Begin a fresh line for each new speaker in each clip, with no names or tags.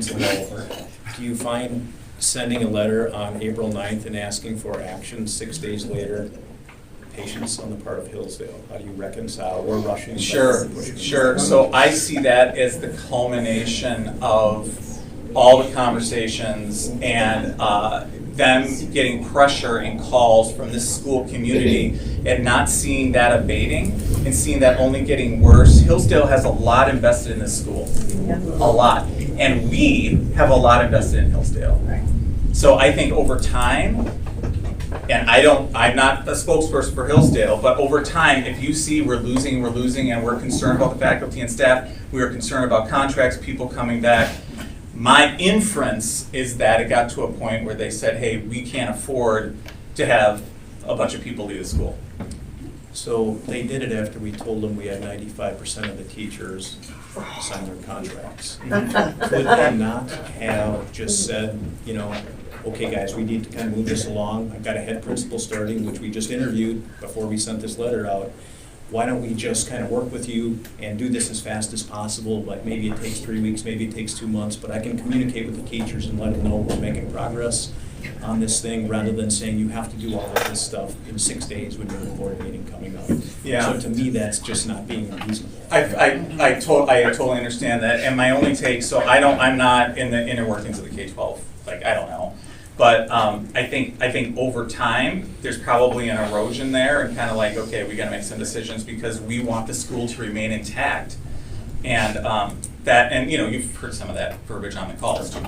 principal, do you find sending a letter on April 9th and asking for action 6 days later, patience on the part of Hillsdale? How do you reconcile? We're rushing.
Sure. So I see that as the culmination of all the conversations and them getting pressure and calls from this school community and not seeing that abating and seeing that only getting worse. Hillsdale has a lot invested in this school, a lot. And we have a lot invested in Hillsdale. So I think over time, and I'm not a spokesperson for Hillsdale, but over time, if you see we're losing, and we're concerned about the faculty and staff, we are concerned about contracts, people coming back, my inference is that it got to a point where they said, hey, we can't afford to have a bunch of people leave the school.
So they did it after we told them we had 95% of the teachers sign their contracts. Could they not have just said, okay guys, we need to kind of move this along. I've got a head principal starting, which we just interviewed before we sent this letter out. Why don't we just kind of work with you and do this as fast as possible? Like maybe it takes 3 weeks, maybe it takes 2 months, but I can communicate with the teachers and let them know we're making progress on this thing, rather than saying you have to do all of this stuff in 6 days when you have a board meeting coming up.
Yeah.
So to me, that's just not being reasonable.
I totally understand that, and my only take, so I'm not in the inner workings of the K-12, I don't know. But I think over time, there's probably an erosion there and kind of okay, we gotta make some decisions because we want the school to remain intact. And you've heard some of that verbiage on the calls too.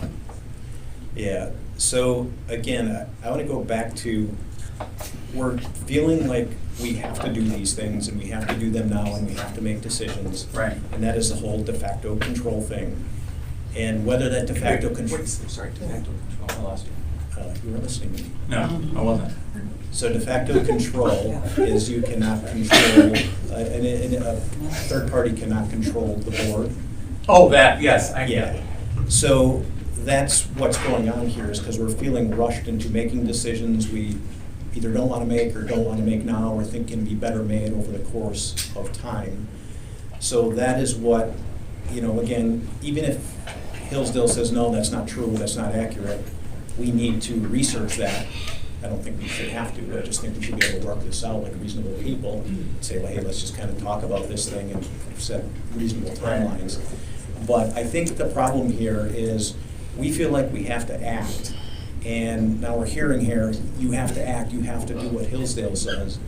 Yeah, so again, I want to go back to, we're feeling like we have to do these things and we have to do them now and we have to make decisions.
Right.
And that is the whole de facto control thing. And whether that de facto control.
Sorry, de facto control, I lost you.
You were listening to me.
No, I wasn't.
So de facto control is you cannot control, a third party cannot control the board.
Oh, that, yes.
Yeah. So that's what's going on here, is because we're feeling rushed into making decisions we either don't want to make or don't want to make now or think can be better made over the course of time. So that is what, again, even if Hillsdale says, no, that's not true, that's not accurate, we need to research that. I don't think we should have to, I just think we should be able to work this out like reasonable people. Say, well, hey, let's just kind of talk about this thing and set reasonable timelines. But I think the problem here is we feel like we have to act. And now we're hearing here, you have to act, you have to do what Hillsdale says,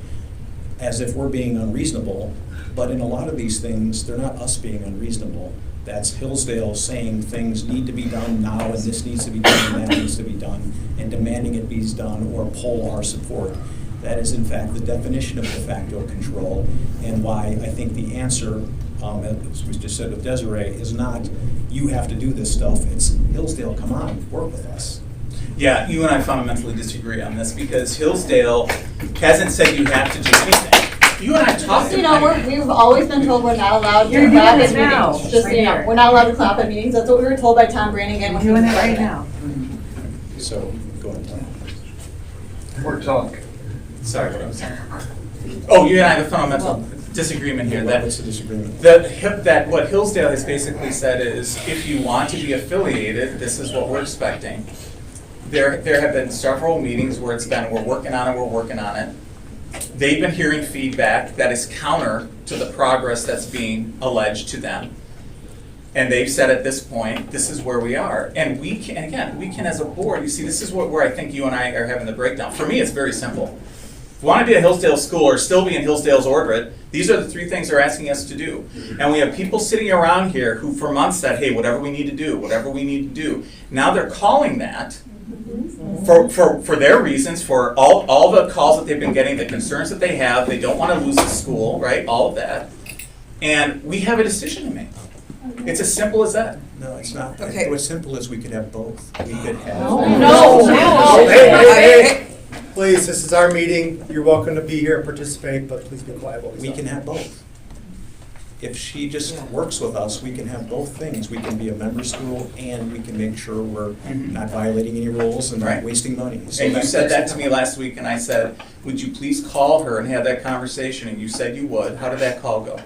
as if we're being unreasonable. But in a lot of these things, they're not us being unreasonable. That's Hillsdale saying things need to be done now and this needs to be done and that needs to be done, and demanding it be done or pull our support. That is in fact the definition of de facto control, and why I think the answer, as we just said with Desiree, is not you have to do this stuff. It's Hillsdale, come on, work with us.
Yeah, you and I fundamentally disagree on this because Hillsdale hasn't said you have to do anything. You and I talked.
We've always been told we're not allowed to
You're
clap
doing
at
it now.
meetings. Just
Right here.
we're not allowed to clap at meetings. That's what we were told by Tom Brannigan.
We're doing it right now.
So go ahead, Tom.
We're talking.
Sorry, what I was saying. Oh, you and I have a fundamental disagreement here.
What's the disagreement?
That what Hillsdale has basically said is, if you want to be affiliated, this is what we're expecting. There have been several meetings where it's been, we're working on it. They've been hearing feedback that is counter to the progress that's being alleged to them. And they've said at this point, this is where we are. And we can as a board, you see, this is where I think you and I are having the breakdown. For me, it's very simple. If we want to be a Hillsdale school or still be in Hillsdale's orbit, these are the 3 things they're asking us to do. And we have people sitting around here who for months said, hey, whatever we need to do. Now they're calling that for their reasons, for all the calls that they've been getting, the concerns that they have, they don't want to lose the school, right? All of that. And we have a decision to make. It's as simple as that.
No, it's not.
Okay.
What's simple is we could have both. We could have.
No.
Hey. Please, this is our meeting. You're welcome to be here and participate, but please be quiet.
We can have both. If she just works with us, we can have both things. We can be a member school and we can make sure we're not violating any rules and not
Right.
wasting money. So
And you said that
that's-
to me last week, and I said, would you please call her and have that conversation? And you said you would. How did that call go?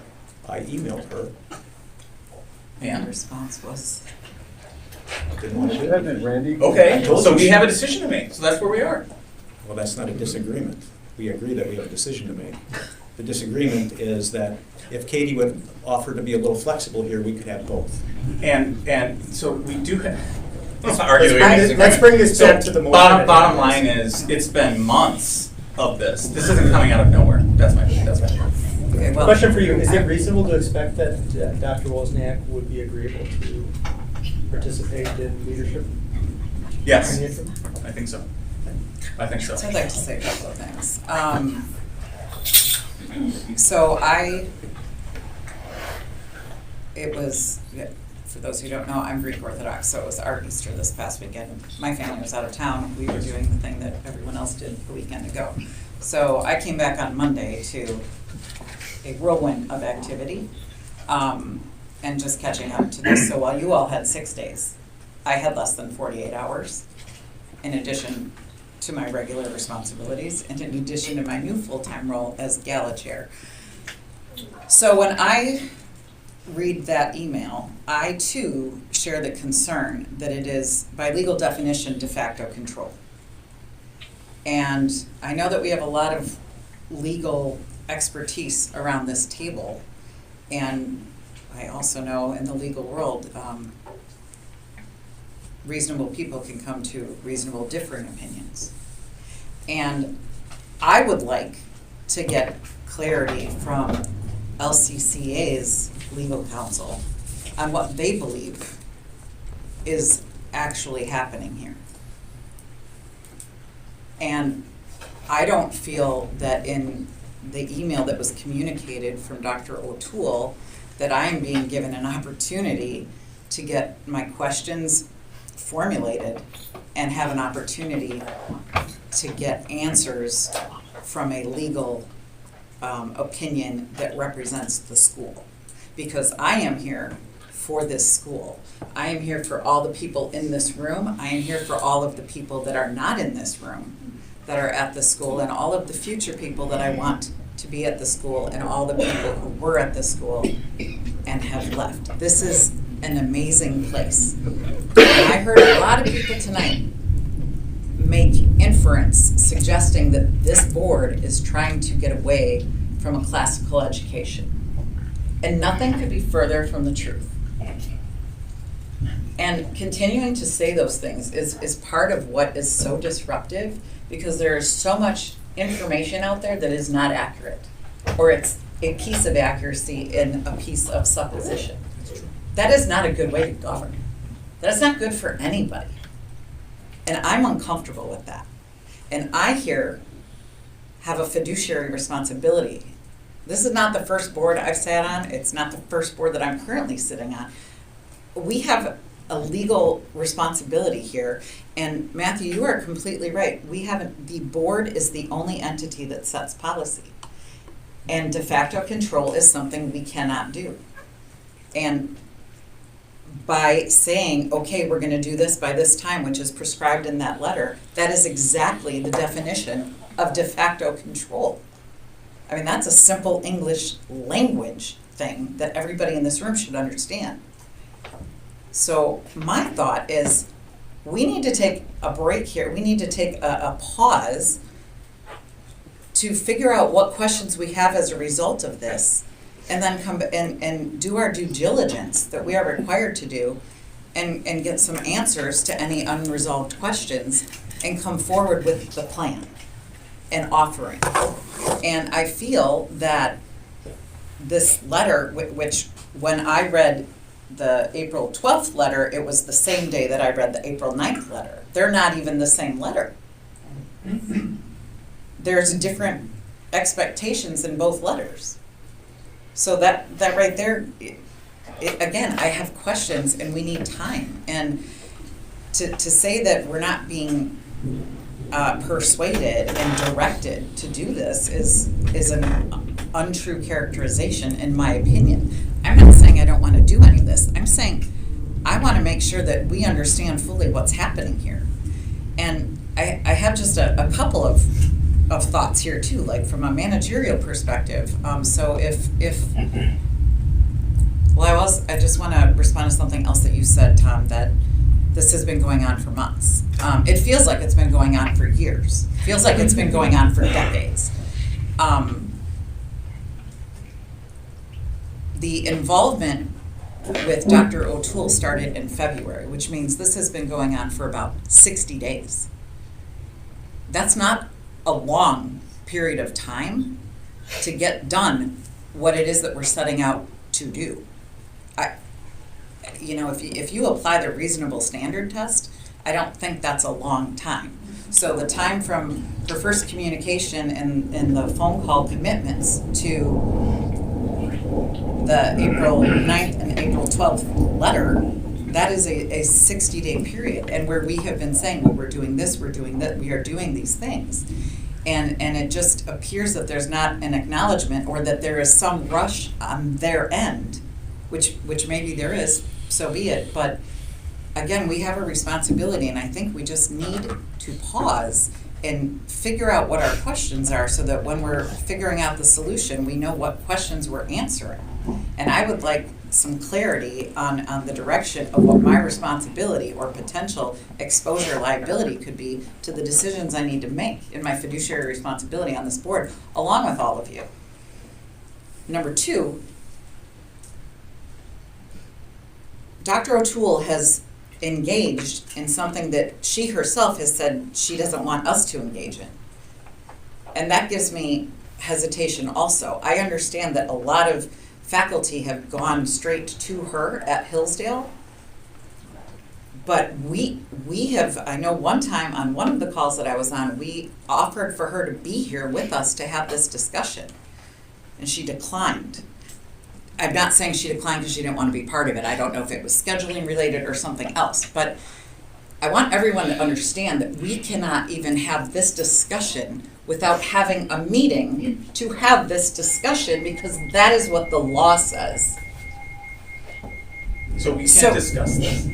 I emailed her.
The
And
response was,
Didn't want to do
Hasn't
it.
it, Randy?
I
Okay,
told
so
you
we
she-
have a decision to make, so that's where we are.
Well, that's not a disagreement. We agree that we have a decision to make. The disagreement is that if Katie would offer to be a little flexible here, we could have both.
And so we do have. Let's not
Let's
argue.
bring this back to the motion.
Bottom line is, it's been months of this. This isn't coming out of nowhere. That's my.
Okay, well,
Question for you, is it reasonable to expect that Dr. Wozniak would be agreeable to participate in leadership?
Yes,
in the interim?
I think so. I think so.
So I'd like to say a couple of things. So for those who don't know, I'm Greek Orthodox, so it was our Easter this past weekend. My family was out of town. We were doing the thing that everyone else did a weekend ago. So I came back on Monday to a whirlwind of activity, and just catching up to this. So while you all had 6 days, I had less than 48 hours, in addition to my regular responsibilities, and in addition to my new full-time role as gala chair. So when I read that email, I too share the concern that it is, by legal definition, de facto control. And I know that we have a lot of legal expertise around this table, and I also know in the legal world, reasonable people can come to reasonable differing opinions. And I would like to get clarity from LCCA's legal counsel on what they believe is actually happening here. And I don't feel that in the email that was communicated from Dr. O'Toole that I am being given an opportunity to get my questions formulated and have an opportunity to get answers from a legal opinion that represents the school. Because I am here for this school. I am here for all the people in this room. I am here for all of the people that are not in this room, that are at the school, and all of the future people that I want to be at the school, and all the people who were at the school and have left. This is an amazing place. And I heard a lot of people tonight make inference suggesting that this board is trying to get away from a classical education. And nothing could be further from the truth. And continuing to say those things is part of what is so disruptive, because there is so much information out there that is not accurate, or it's a piece of accuracy in a piece of supposition. That is not a good way to govern. That's not good for anybody. And I'm uncomfortable with that. And I here have a fiduciary responsibility. This is not the first board I've sat on. It's not the first board that I'm currently sitting on. We have a legal responsibility here. And Matthew, you are completely right. The board is the only entity that sets policy. And de facto control is something we cannot do. And by saying, okay, we're gonna do this by this time, which is prescribed in that letter, that is exactly the definition of de facto control. I mean, that's a simple English language thing that everybody in this room should understand. So my thought is, we need to take a break here. We need to take a pause to figure out what questions we have as a result of this, and then come and do our due diligence that we are required to do, and get some answers to any unresolved questions, and come forward with the plan and offering. And I feel that this letter, which when I read the April 12th letter, it was the same day that I read the April 9th letter. They're not even the same letter. There's different expectations in both letters. So that right there, again, I have questions and we need time. And to say that we're not being persuaded and directed to do this is an untrue characterization, in my opinion. I'm not saying I don't want to do any of this. I'm saying I want to make sure that we understand fully what's happening here. And I have just a couple of thoughts here too, like from a managerial perspective. So I just want to respond to something else that you said, Tom, that this has been going on for months. It feels like it's been going on for years. It feels like it's been going on for decades. The involvement with Dr. O'Toole started in February, which means this has been going on for about 60 days. That's not a long period of time to get done what it is that we're setting out to do. If you apply the reasonable standard test, I don't think that's a long time. So the time from her first communication and the phone call commitments to the April 9th and April 12th letter, that is a 60-day period. And where we have been saying, well, we're doing this, we're doing that, we are doing these things. And it just appears that there's not an acknowledgement, or that there is some rush on their end, which maybe there is, so be it. But again, we have a responsibility, and I think we just need to pause and figure out what our questions are, so that when we're figuring out the solution, we know what questions we're answering. And I would like some clarity on the direction of what my responsibility or potential exposure liability could be to the decisions I need to make in my fiduciary responsibility on this board, along with all of you. Number two, Dr. O'Toole has engaged in something that she herself has said she doesn't want us to engage in. And that gives me hesitation also. I understand that a lot of faculty have gone straight to her at Hillsdale, but we have, I know one time on one of the calls that I was on, we offered for her to be here with us to have this discussion, and she declined. I'm not saying she declined because she didn't want to be part of it. I don't know if it was scheduling related or something else, but I want everyone to understand that we cannot even have this discussion without having a meeting to have this discussion, because that is what the law says.
So we can't
So-
discuss this.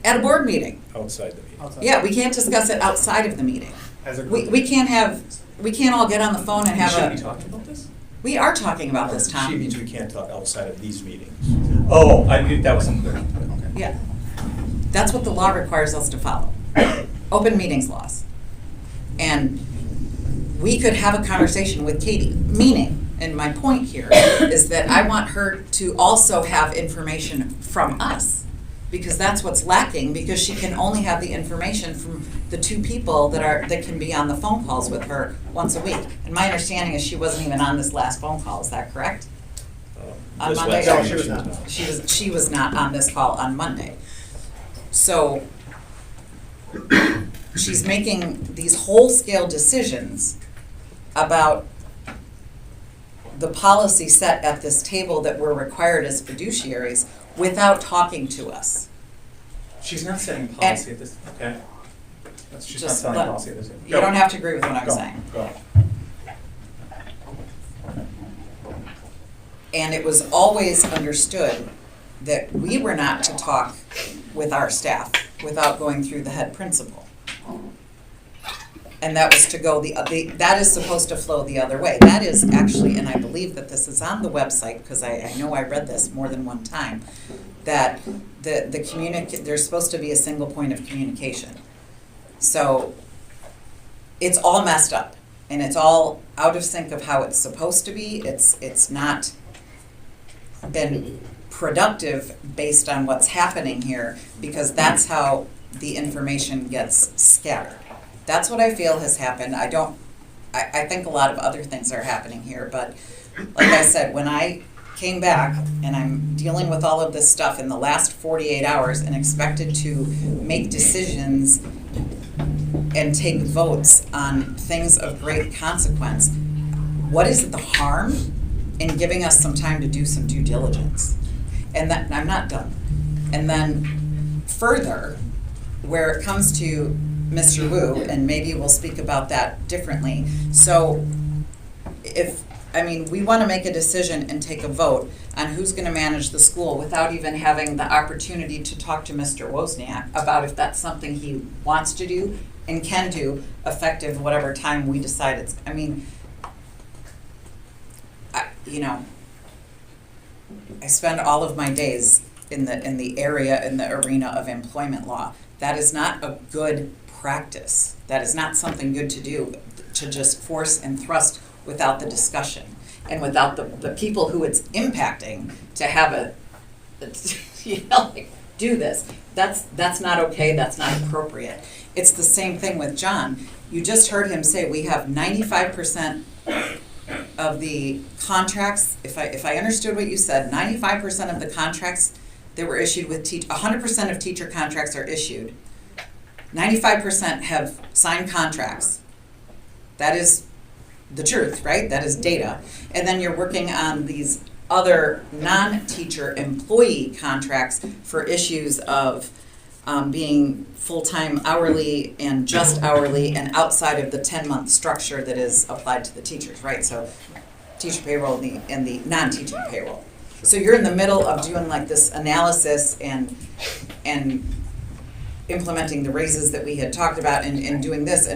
At a board meeting.
Outside the meeting.
Yeah, we can't discuss it outside of the meeting.
As a
We,
group.
we can't all get on the phone and have
Should we
a,
talk about this?
we are talking about this,
She
Tom.
means we can't talk outside of these meetings.
Oh, that was unclear. Okay.
Yeah. That's what the law requires us to follow. Open meetings laws. And we could have a conversation with Katie, meaning, and my point here is that I want her to also have information from us, because that's what's lacking, because she can only have the information from the two people that can be on the phone calls with her once a week. And my understanding is she wasn't even on this last phone call, is that correct? On
This
Monday?
last
No,
meeting,
she was not.
She was not on this call on Monday. So she's making these whole-scale decisions about the policy set at this table that we're required as fiduciaries without talking to us.
She's not setting policy at this, okay? She's not
Just
setting
let-
policy at this.
You don't have to agree with what I'm
Go,
saying.
Go.
And it was always understood that we were not to talk with our staff without going through the head principal. And that was to go that is supposed to flow the other way. That is actually, and I believe that this is on the website, because I know I read this more than one time, that there's supposed to be a single point of communication. So it's all messed up, and it's all out of sync of how it's supposed to be. It's not been productive based on what's happening here, because that's how the information gets scattered. That's what I feel has happened. I think a lot of other things are happening here, but like I said, when I came back and I'm dealing with all of this stuff in the last 48 hours and expected to make decisions and take votes on things of great consequence, what is the harm in giving us some time to do some due diligence? And that, I'm not done. And then further, where it comes to Mr. Wu, and maybe we'll speak about that differently. So we want to make a decision and take a vote on who's going to manage the school without even having the opportunity to talk to Mr. Wozniak about if that's something he wants to do and can do effective whatever time we decide it's, I spend all of my days in the area, in the arena of employment law. That is not a good practice. That is not something good to do, to just force and thrust without the discussion and without the people who it's impacting to have like, do this. That's not okay, that's not appropriate. It's the same thing with John. You just heard him say we have 95% of the contracts, if I understood what you said, 95% of the contracts that were issued with 100% of teacher contracts are issued. 95% have signed contracts. That is the truth, right? That is data. And then you're working on these other non-teacher employee contracts for issues of being full-time hourly and just hourly and outside of the 10-month structure that is applied to the teachers, right? So teacher payroll and the non-teaching payroll. So you're in the middle of doing like this analysis and implementing the raises that we had talked about and doing this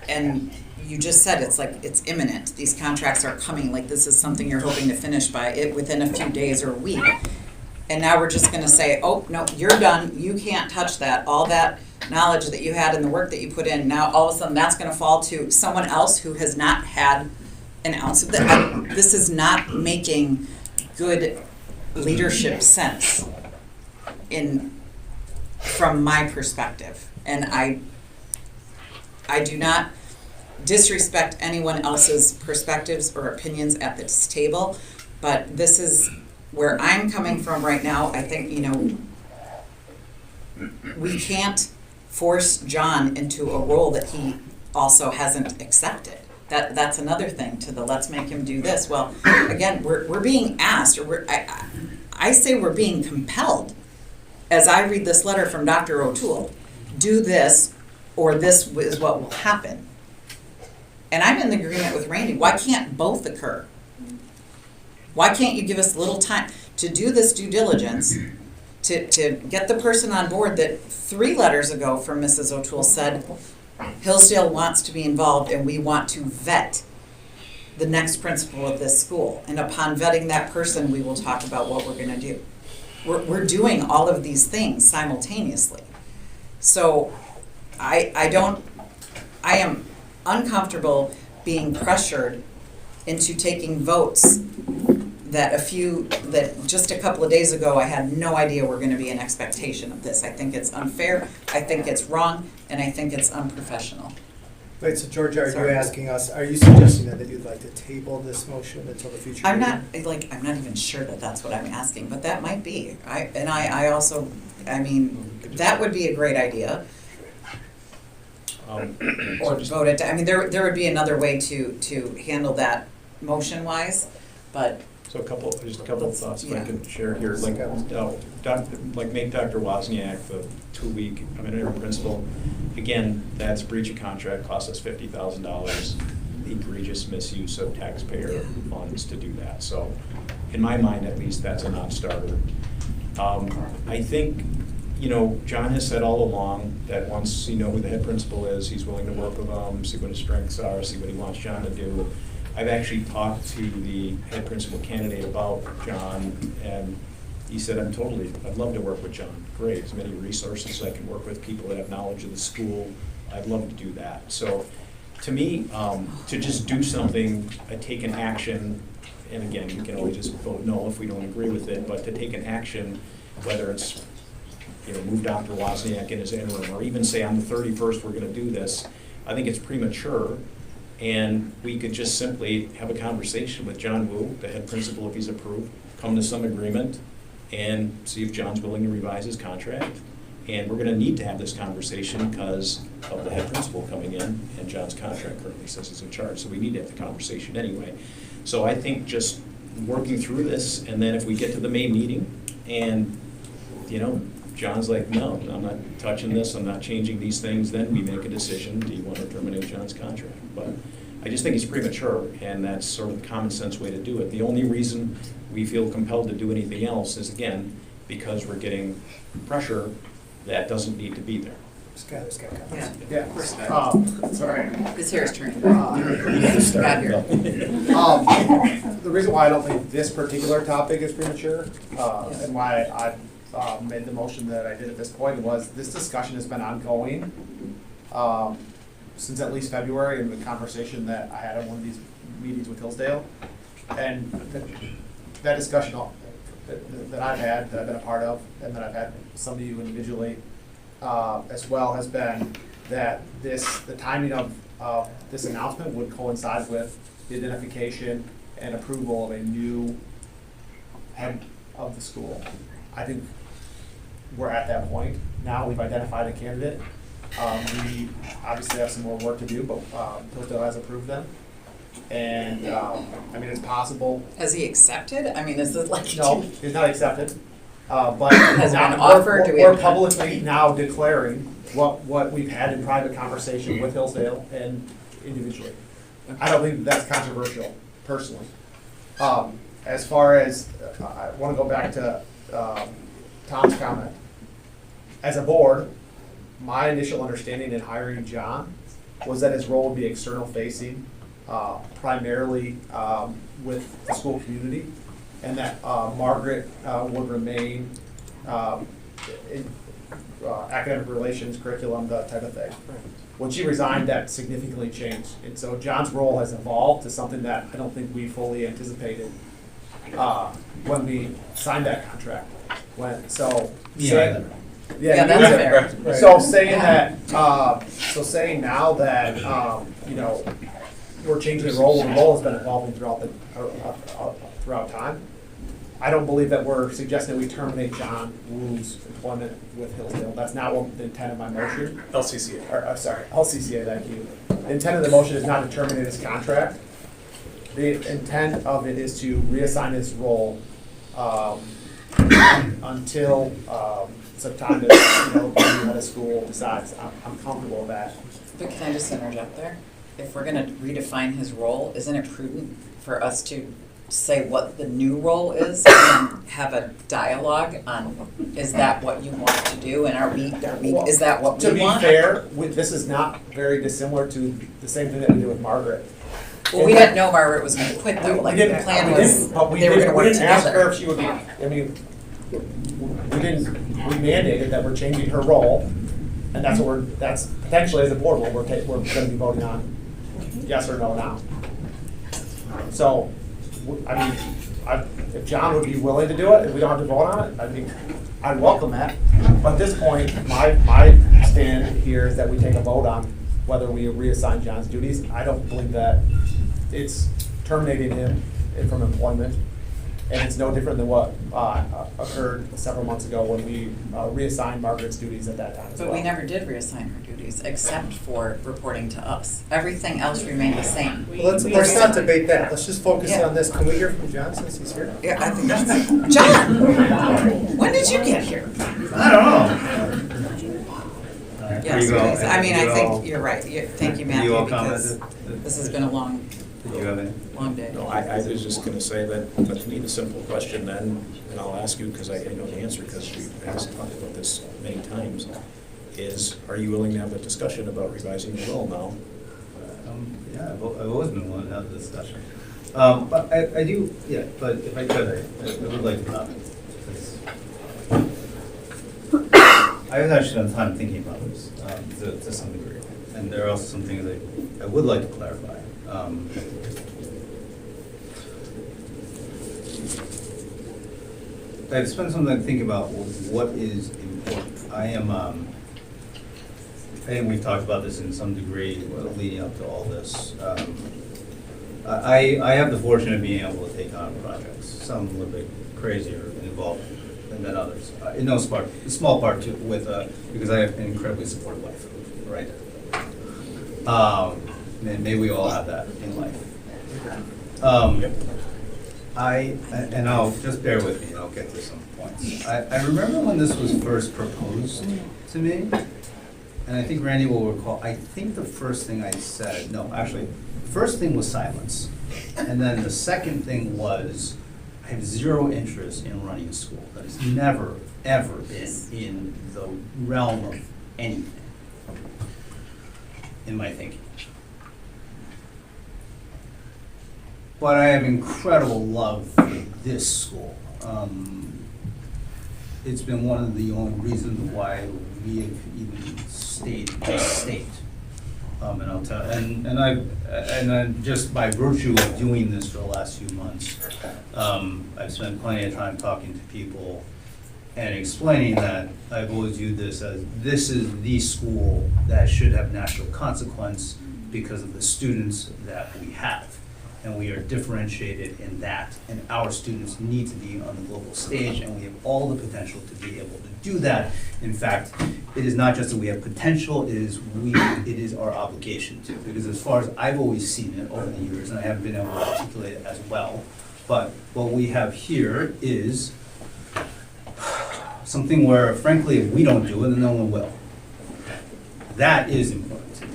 and you just said it's like it's imminent. These contracts are coming, like this is something you're hoping to finish by it within a few days or a week. And now we're just gonna say, oh, no, you're done, you can't touch that. All that knowledge that you had and the work that you put in, now all of a sudden that's gonna fall to someone else who has not had an ounce of that. This is not making good leadership sense from my perspective. And I do not disrespect anyone else's perspectives or opinions at this table, but this is where I'm coming from right now. I think, we can't force John into a role that he also hasn't accepted. That's another thing to the let's make him do this. Well, again, we're being asked, or I say we're being compelled, as I read this letter from Dr. O'Toole, do this or this is what will happen. And I'm in agreement with Randy. Why can't both occur? Why can't you give us a little time to do this due diligence, to get the person on board that 3 letters ago from Mrs. O'Toole said, Hillsdale wants to be involved and we want to vet the next principal of this school. And upon vetting that person, we will talk about what we're gonna do. We're doing all of these things simultaneously. So I am uncomfortable being pressured into taking votes that just a couple of days ago I had no idea were going to be an expectation of this. I think it's unfair, I think it's wrong, and I think it's unprofessional.
Wait, so Georgia, are
Sorry.
you asking us, are you suggesting that you'd like to table this motion until the future
I'm
meeting?
not even sure that that's what I'm asking, but that might be. That would be a great idea. Or vote it. I mean, there would be another way to handle that motion-wise, but.
So just a couple of thoughts if I
Yeah.
could share here. Like make Dr. Wozniak the 2-week, interim principal. Again, that's breach of contract, cost us $50,000, egregious misuse of taxpayer funds to do that. So in my mind, at least, that's a non-starter. I think, John has said all along that once you know who the head principal is, he's willing to work with them, see what his strengths are, see what he wants John to do. I've actually talked to the head principal candidate about John, and he said, I'd love to work with John. Great, as many resources I can work with, people that have knowledge of the school, I'd love to do that. So to me, to just do something, take an action, and again, you can always just vote no if we don't agree with it, but to take an action, whether it's move Dr. Wozniak in his interim, or even say on the 31st we're going to do this, I think it's premature. And we could just simply have a conversation with John Wu, the head principal, if he's approved, come to some agreement, and see if John's willing to revise his contract. And we're going to need to have this conversation because of the head principal coming in, and John's contract currently says he's in charge. So we need to have the conversation anyway. So I think just working through this, and then if we get to the May meeting, and John's like, no, I'm not touching this, I'm not changing these things, then we make a decision, do you want to terminate John's contract? But I just think it's premature, and that's sort of a common sense way to do it. The only reason we feel compelled to do anything else is, again, because we're getting pressure that doesn't need to be there.
Scott
Yeah.
Yeah.
Sorry.
It's his turn.
Start.
Got here.
The reason why I don't think this particular topic is premature, and why made the motion that I did at this point was this discussion has been ongoing since at least February, and the conversation that I had at one of these meetings with Hillsdale. And that discussion that I've had, that I've been a part of, and that I've had with some of you individually as well, has been that the timing of this announcement would coincide with the identification and approval of a new head of the school. I think we're at that point now. We've identified a candidate. We obviously have some more work to do, but Hillsdale has approved them. And, I mean, it's possible.
Has he accepted? I mean, is it like?
No, he's not accepted. But
Has it
now
been offered? Do we
we're
have-
publicly now declaring what we've had in private conversation with Hillsdale and individually. I don't think that's controversial, personally. As far as, I want to go back to Tom's comment. As a board, my initial understanding in hiring John was that his role would be external facing, primarily with the school community, and that Margaret would remain in academic relations, curriculum, that type of thing. When she resigned, that significantly changed. And so John's role has evolved to something that I don't think we fully anticipated when we signed that contract.
Yeah,
Yeah,
that's fair.
Right.
So saying that, saying now that, we're changing the role has been evolving throughout time. I don't believe that we're suggesting that we terminate John Wu's employment with Hillsdale. That's not what the intent of my motion.
LCCA.
LCCA, thank you. The intent of the motion is not to terminate his contract. The intent of it is to reassign his role until some time that, the head of school decides. I'm comfortable with that.
But can I just interject there? If we're gonna redefine his role, isn't it prudent for us to say what the new role is and have a dialogue on, is that what you want to do, and is that what we want?
To be fair, this is not very dissimilar to the same thing that we did with Margaret.
Well, we didn't know Margaret was gonna quit though, like the plan was, they were gonna work
We didn't ask her
together.
if she would be, we mandated that we're changing her role, and that's potentially as a board, we're gonna be voting on yes or no now. So, if John would be willing to do it, if we don't have to vote on it, I'd welcome that. But at this point, my stand here is that we take a vote on whether we reassign John's duties. I don't believe that it's terminating him from employment, and it's no different than what occurred several months ago when we reassigned Margaret's duties at that time as well.
But we never did reassign her duties, except for reporting to us. Everything else remained the same.
Well, let's not debate that. Let's just focus
Yeah.
on this. Can we hear from John since he's here?
Yeah, I think that's, John, when did you get here?
I don't know.
Yes, please. I mean, I think you're right. Thank you,
You
Matthew,
all
because
commented?
this has been a long,
Did you have any?
long day.
No, I was just gonna say that, to me, the simple question then, and I'll ask you because I know the answer because we've talked about this many times, is are you willing to have a discussion about revising the role now?
Yeah, I've always been willing to have the discussion. But I do, yeah, but if I could, I would like to comment. I've actually spent time thinking about this to some degree. And there are also some things I would like to clarify. I've spent some time thinking about what is important. I think we've talked about this in some degree leading up to all this. I have the fortune of being able to take on projects, some a little bit crazier involved than others. In no small part too, because I have an incredibly supportive wife, right? And maybe we all have that in life. And I'll just bear with me and I'll get to some points. I remember when this was first proposed to me, and I think Randy will recall, I think the first thing I said, no, actually, the first thing was silence. And then the second thing was, I have zero interest in running a school. That has never, ever been in the realm of anything in my thinking. But I have incredible love for this school. it's been one of the only reasons why we have even stayed in state. And I'll tell, and I just by virtue of doing this for the last few months, I've spent plenty of time talking to people and explaining that I've always viewed this as, this is the school that should have national consequence because of the students that we have. And we are differentiated in that, and our students need to be on the global stage, and we have all the potential to be able to do that. In fact, it is not just that we have potential, it is our obligation to, because as far as I've always seen it over the years, and I haven't been able to articulate it as well, but what we have here is something where, frankly, if we don't do it, then no one will. That is important to me.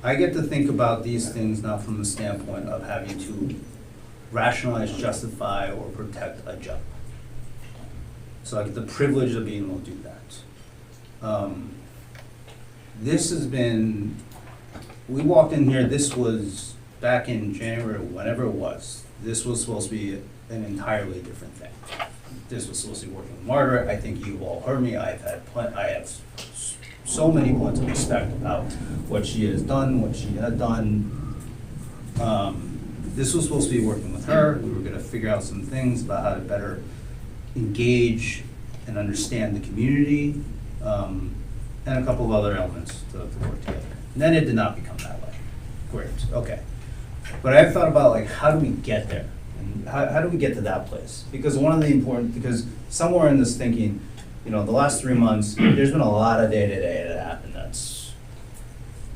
I get to think about these things not from the standpoint of having to rationalize, justify, or protect a job. So I get the privilege of being able to do that. This has been, we walked in here, this was back in January, whenever it was. This was supposed to be an entirely different thing. This was supposed to be working with Margaret. I think you've all heard me. I have so many points of respect about what she has done, what she had done. This was supposed to be working with her. We were gonna figure out some things about how to better engage and understand the community, and a couple of other elements to work together. And then it did not become that way. Great, okay. But I've thought about, like, how do we get there? And how do we get to that place? Because because somewhere in this thinking, you know, the last 3 months, there's been a lot of day-to-day that happened.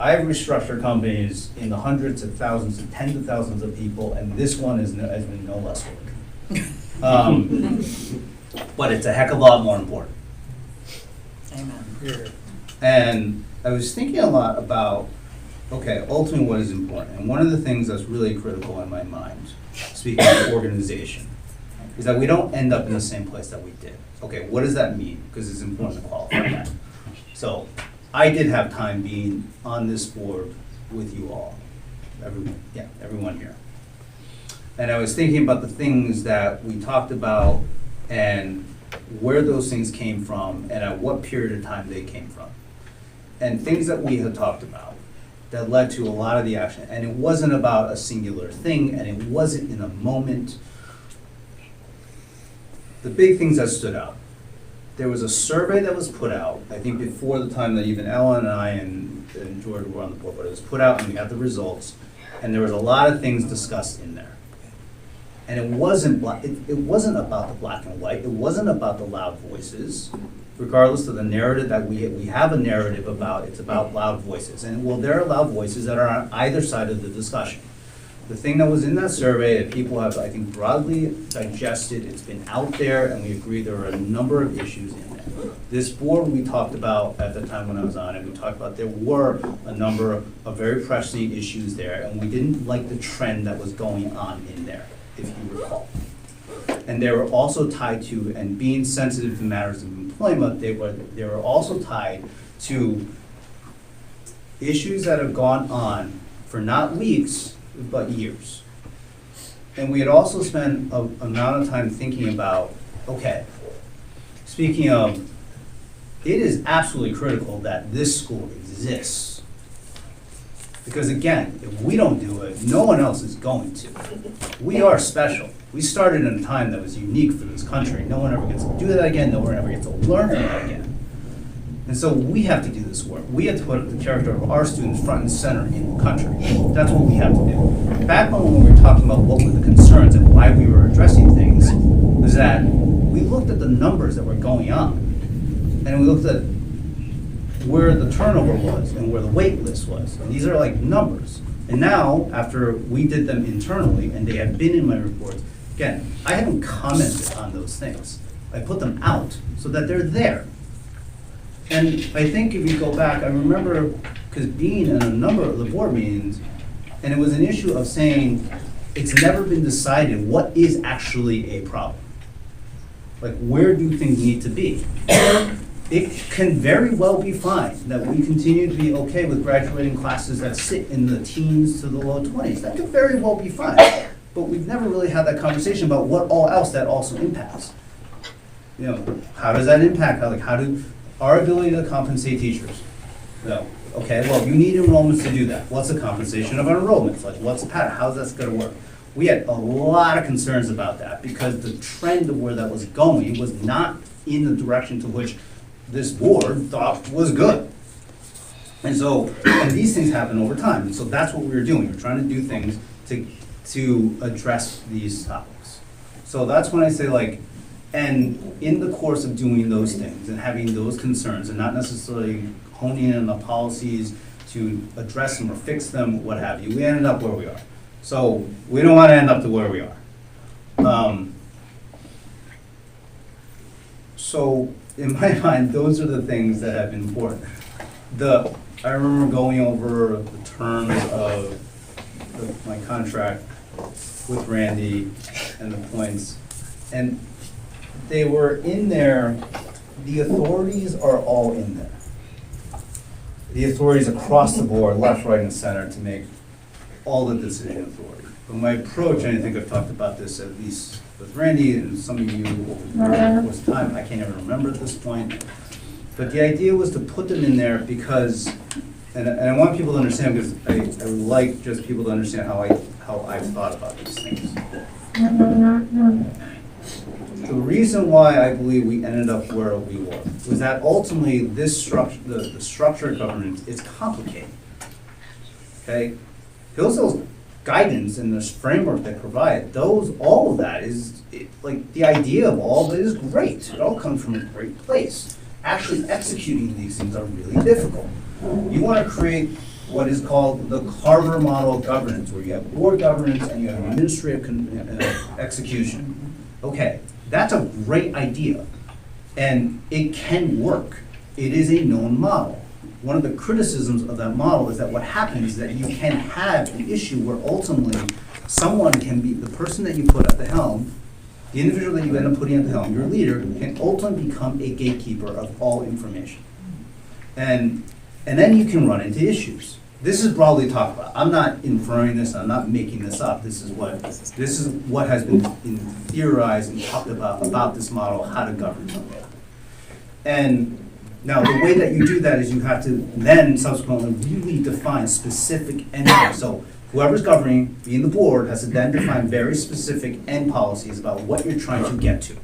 I've restructured companies in the hundreds of thousands and tens of thousands of people, and this one has been no less work. But it's a heck of a lot more important.
Amen.
And I was thinking a lot about, okay, ultimately what is important? And one of the things that's really critical in my mind, speaking of organization, is that we don't end up in the same place that we did. Okay, what does that mean? Because it's important to qualify that. So, I did have time being on this board with you all, everyone here. And I was thinking about the things that we talked about and where those things came from and at what period of time they came from. And things that we had talked about that led to a lot of the action. And it wasn't about a singular thing, and it wasn't in a moment. The big things that stood out. There was a survey that was put out, I think before the time that even Ellen and I and George were on the board, but it was put out and we got the results, and there was a lot of things discussed in there. And it wasn't it wasn't about the black and white, it wasn't about the loud voices, regardless of the narrative that we have a narrative about, it's about loud voices. And well, there are loud voices that are on either side of the discussion. The thing that was in that survey that people have, I think, broadly digested, it's been out there, and we agree there are a number of issues in there. This board we talked about at the time when I was on it, we talked about there were a number of very pressing issues there, and we didn't like the trend that was going on in there, if you recall. And they were also tied to, and being sensitive to matters of employment, they were also tied to issues that have gone on for not weeks, but years. And we had also spent an amount of time thinking about, okay, speaking of, it is absolutely critical that this school exists. Because again, if we don't do it, no one else is going to. We are special. We started in a time that was unique for this country. No one ever gets to do that again, no one ever gets to learn that again. And so we have to do this work. We have to put the character of our students front and center in the country. That's what we have to do. Back when we were talking about what were the concerns and why we were addressing things, was that we looked at the numbers that were going on. And we looked at where the turnover was and where the wait list was. And these are like numbers. And now, after we did them internally, and they have been in my reports, again, I haven't commented on those things. I put them out so that they're there. And I think if you go back, I remember, because being in a number of the board meetings, and it was an issue of saying, it's never been decided what is actually a problem. Like, where do things need to be? It can very well be fine that we continue to be okay with graduating classes that sit in the teens to the low 20s. That could very well be fine. But we've never really had that conversation about what all else that also impacts. how does that impact, how do, our ability to compensate teachers? No, okay, well, you need enrollments to do that. What's the compensation of our enrollments? Like, what's the pattern? How's that gonna work? We had a lot of concerns about that because the trend of where that was going was not in the direction to which this board thought was good. And so, and these things happen over time, and so that's what we were doing. We're trying to do things to address these topics. So that's when I say like, and in the course of doing those things and having those concerns and not necessarily honing in on the policies to address them or fix them, what have you, we ended up where we are. So we don't want to end up to where we are. So in my mind, those are the things that have been important. I remember going over the terms of my contract with Randy and the points, and they were in there. The authorities are all in there. The authorities across the board, left, right, and center, to make all the decision authority. But my approach, and I think I've talked about this at least with Randy and some of you over the course of time, I can't even remember at this point. But the idea was to put them in there because, and I want people to understand, because I would like just people to understand how I've thought about these things. The reason why I believe we ended up where we were was that ultimately this structure, the structure of government is complicated. Okay? Hillsdale's guidance and this framework they provide, all of that is, like, the idea of all of it is great. It all comes from a great place. Actually executing these things are really difficult. You want to create what is called the Carver model of governance, where you have board governance and you have administrative execution. Okay, that's a great idea, and it can work. It is a known model. One of the criticisms of that model is that what happens is that you can have an issue where ultimately someone can be, the person that you put at the helm, the individual that you end up putting at the helm, your leader, can ultimately become a gatekeeper of all information. And then you can run into issues. This is broadly talked about. I'm not inferring this, I'm not making this up. This is what has been theorized and talked about this model, how to govern something. And now the way that you do that is you have to then subsequently really define specific endpoints. So whoever's governing, being the board, has to then define very specific end policies about what you're trying to get to.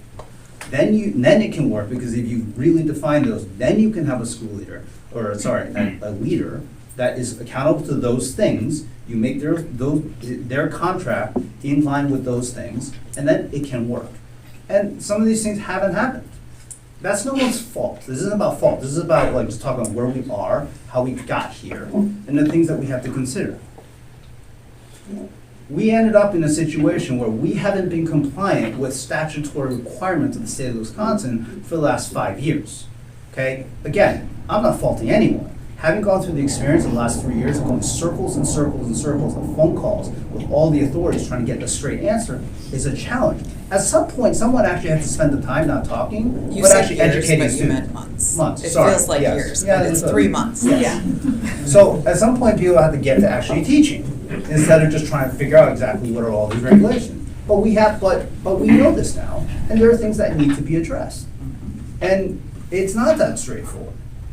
Then it can work, because if you really define those, then you can have a school leader, a leader that is accountable to those things. You make their contract in line with those things, and then it can work. And some of these things haven't happened. That's no one's fault. This isn't about fault. This is about just talking about where we are, how we got here, and the things that we have to consider. We ended up in a situation where we haven't been compliant with statutory requirements of the state of Wisconsin for the last 5 years. Okay? Again, I'm not faulting anyone. Having gone through the experience of the last 3 years of going circles and circles and circles of phone calls with all the authorities trying to get a straight answer is a challenge. At some point, someone actually had to spend the time not talking,
You
but
said
actually
years,
educating
but you
students.
meant months.
Months,
It
sorry,
feels like
yes.
years,
Yeah,
but it's
that's
3
right.
months,
Yes.
yeah.
So at some point, people have to get to actually teaching instead of just trying to figure out exactly what are all these regulations. But we know this now, and there are things that need to be addressed. And it's not that straightforward.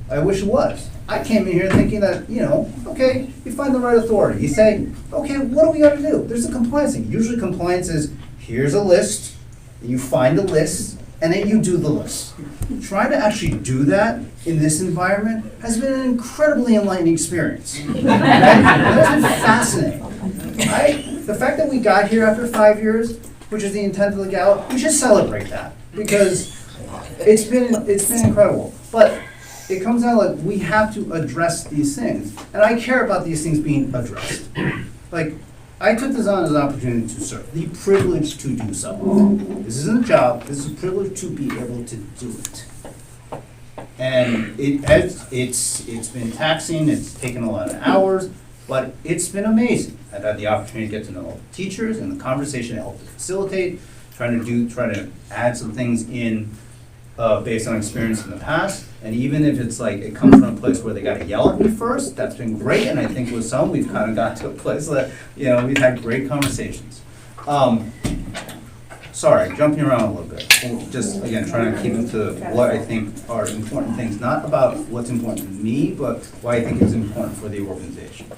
I wish it was. I came in here thinking that, okay, you find the right authority. You say, okay, what do we got to do? There's a compliance thing. Usually compliance is, here's a list, you find a list, and then you do the list. Trying to actually do that in this environment has been an incredibly enlightening experience. Okay? That's been fascinating. The fact that we got here after 5 years, which is the intent of the gala, we should celebrate that, because it's been incredible. But it comes down like we have to address these things, and I care about these things being addressed. Like, I took this on as an opportunity to serve, the privilege to do so. This isn't a job, this is a privilege to be able to do it. And it's been taxing, it's taken a lot of hours, but it's been amazing. I've had the opportunity to get to know all the teachers and the conversation I helped to facilitate, trying to add some things in based on experience in the past. And even if it's like it comes from a place where they got to yell at me first, that's been great. And I think with some, we've kind of got to a place that, we've had great conversations. sorry, jumping around a little bit. Just, again, trying to keep it to what I think are important things, not about what's important to me, but what I think is important for the organization.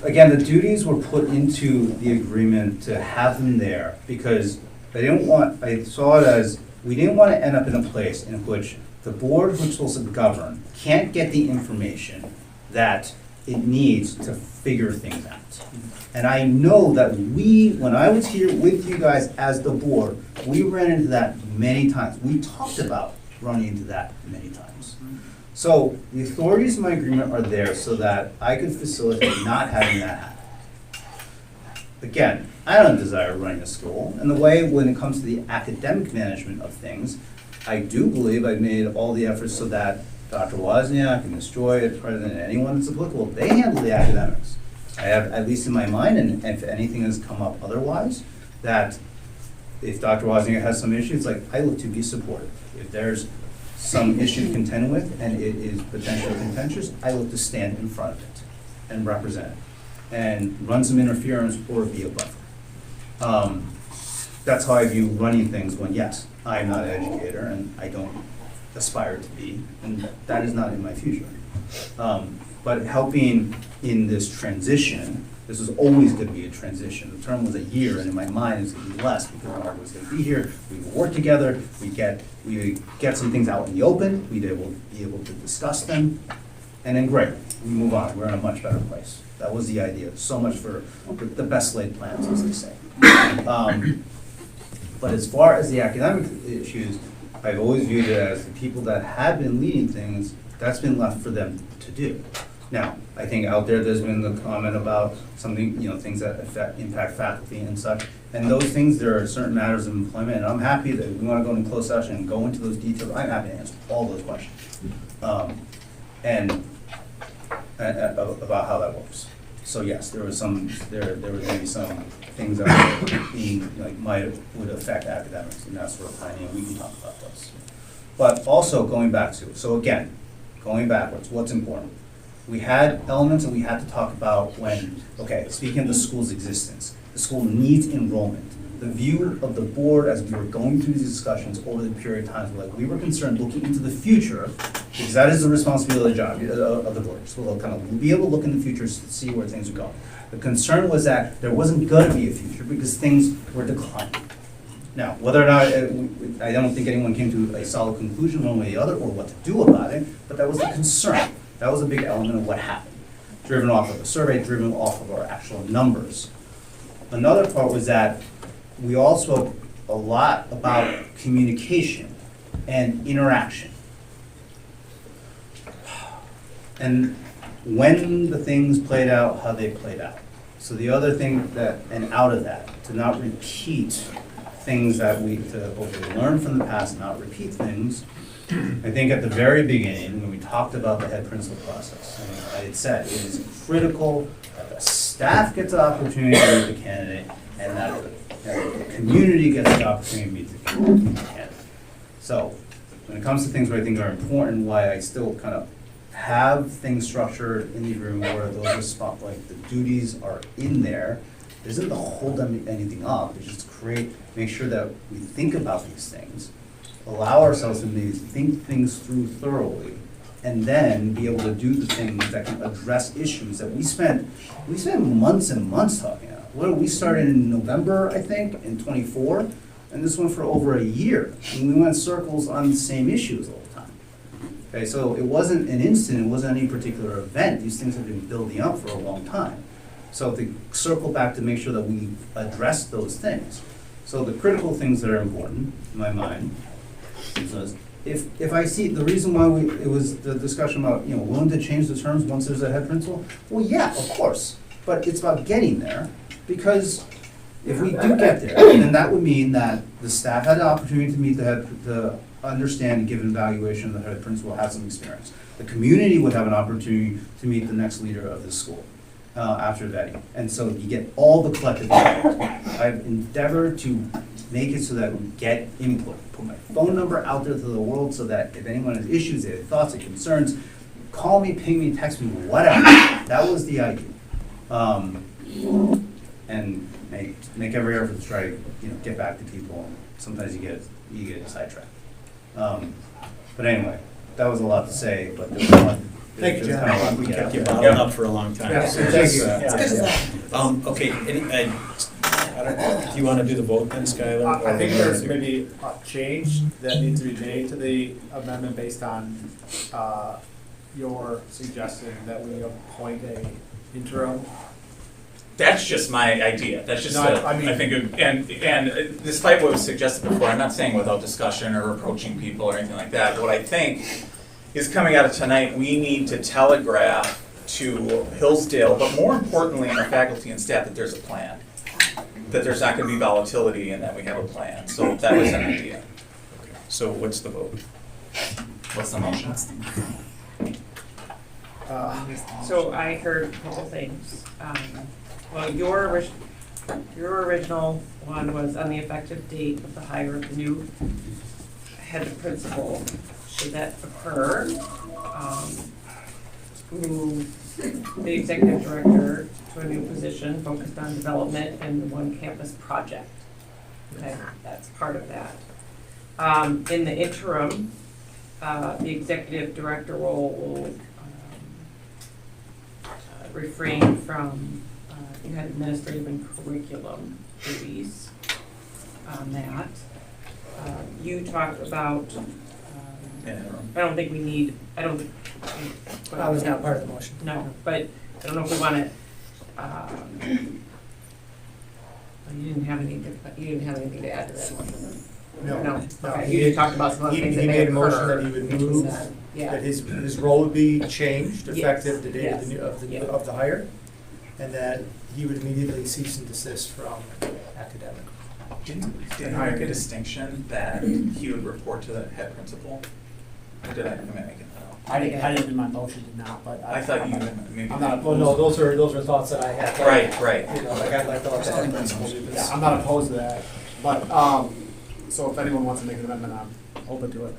Again, the duties were put into the agreement to have them there because I saw it as, we didn't want to end up in a place in which the board, which was to govern, can't get the information that it needs to figure things out. And I know that when I was here with you guys as the board, we ran into that many times. We talked about running into that many times. So the authorities in my agreement are there so that I could facilitate not having that happen. Again, I don't desire running a school, and the way when it comes to the academic management of things, I do believe I've made all the efforts so that Dr. Wozniak and Ms. Joy, the president, and anyone that's applicable, they handle the academics. I have, at least in my mind, and if anything has come up otherwise, that if Dr. Wozniak has some issues, like, I look to be supportive. If there's some issue to contend with and it is potentially contentious, I look to stand in front of it and represent it and run some interference or be a buffer. That's how I view running things when, yes, I'm not an educator and I don't aspire to be, and that is not in my future. But helping in this transition, this is always going to be a transition. The term was a year, and in my mind it's going to be less because Mark was going to be here. We would work together. We get some things out in the open. We'd be able to discuss them, and then great, we move on. We're in a much better place. That was the idea. So much for the best laid plans, as they say. But as far as the academic issues, I've always viewed it as the people that have been leading things, that's been left for them to do. Now, I think out there's been the comment about something, things that impact faculty and such. And those things, there are certain matters of employment, and I'm happy that we want to go into closed session and go into those details. I'm happy to answer all those questions. And about how that works. So yes, there was maybe some things that would affect academics and that sort of thing, and we can talk about those. But also going backwards, what's important? We had elements that we had to talk about speaking of the school's existence, the school needs enrollment. The view of the board as we were going through these discussions over the period of time, we were concerned looking into the future, because that is the responsibility of the board. So we'll kind of be able to look in the future to see where things are going. The concern was that there wasn't going to be a future because things were declining. Now, whether or not, I don't think anyone came to a solid conclusion one way or the other or what to do about it, but that was the concern. That was a big element of what happened, driven off of the survey, driven off of our actual numbers. Another part was that we all spoke a lot about communication and interaction. And when the things played out, how they played out. So the other thing and out of that, to not repeat things to hopefully learn from the past, not repeat things. I think at the very beginning, when we talked about the head principal process, I had said it is critical that the staff gets the opportunity to meet the candidate and that the community gets the opportunity to meet the candidate. So when it comes to things where I think are important, why I still kind of have things structured in the agreement where those the duties are in there, isn't to hold anything up, it's just make sure that we think about these things, allow ourselves to maybe think things through thoroughly, and then be able to do the things that can address issues that we spent months and months talking about. We started in November, I think, in 24, and this went for over a year, and we went circles on the same issues all the time. Okay, so it wasn't an instant, it wasn't any particular event. These things have been building up for a long time. So to circle back to make sure that we address those things. So the critical things that are important, in my mind, is if I see the reason why it was the discussion about, willing to change the terms once there's a head principal, well, yeah, of course. But it's about getting there, because if we do get there, then that would mean that the staff had the opportunity to meet the head, to understand and give an evaluation of the head principal, have some experience. The community would have an opportunity to meet the next leader of the school after vetting. And so you get all the collective input. I've endeavored to make it so that we get input. Put my phone number out there to the world so that if anyone has issues, they have thoughts and concerns, call me, ping me, text me, whatever. That was the idea. and make every effort to try to, get back to people. Sometimes you get sidetracked. But anyway, that was a lot to say, but there's a lot.
Thank you,
there's
John.
kinda a lot to
We
get
kept
out
you
there.
bottled up for a long time.
Yeah,
So
thank you.
that's,
It's good as that.
Okay, do you want to do the vote then, Skylar?
I think
Or-
there's maybe a change that needs to be made to the amendment based on your suggestion that we appoint a interim.
That's just my idea, that's just,
No, I mean-
I think, and despite what was suggested before, I'm not saying without discussion or approaching people or anything like that. What I think is coming out of tonight, we need to telegraph to Hillsdale, but more importantly, our faculty and staff, that there's a plan. That there's not gonna be volatility and that we have a plan, so that was an idea.
So what's the vote?
What's the motion?
So I heard a couple things. Well, your original one was on the effective date of the hire of the new head principal. Should that occur, move the executive director to a new position focused on development and the one campus project. Okay, that's part of that. In the interim, the executive director role will refrain from, you had administrative and curriculum duties on that. You talked about, I don't think we need, I don't.
I was not part of the motion.
No, but I don't know if we wanna, you didn't have anything to add to that motion? No, okay, you just talked about some other
He
things that
he
may
made a motion
occur.
that he would move,
Yeah.
that his role would be changed
Yes,
effective the date of the,
yes, yeah.
of the hire, and that he would immediately cease and desist from academic.
Didn't I make a distinction that he would report to the head principal? Or did I, am I making that up?
I didn't in my motion, did not, but
I thought you maybe.
I'm not, well, no, those are thoughts that I had.
Right.
You know, like I'd like to let the head principal do this. Yeah, I'm not opposed to that, but, so if anyone wants to make an amendment, I'm open to it.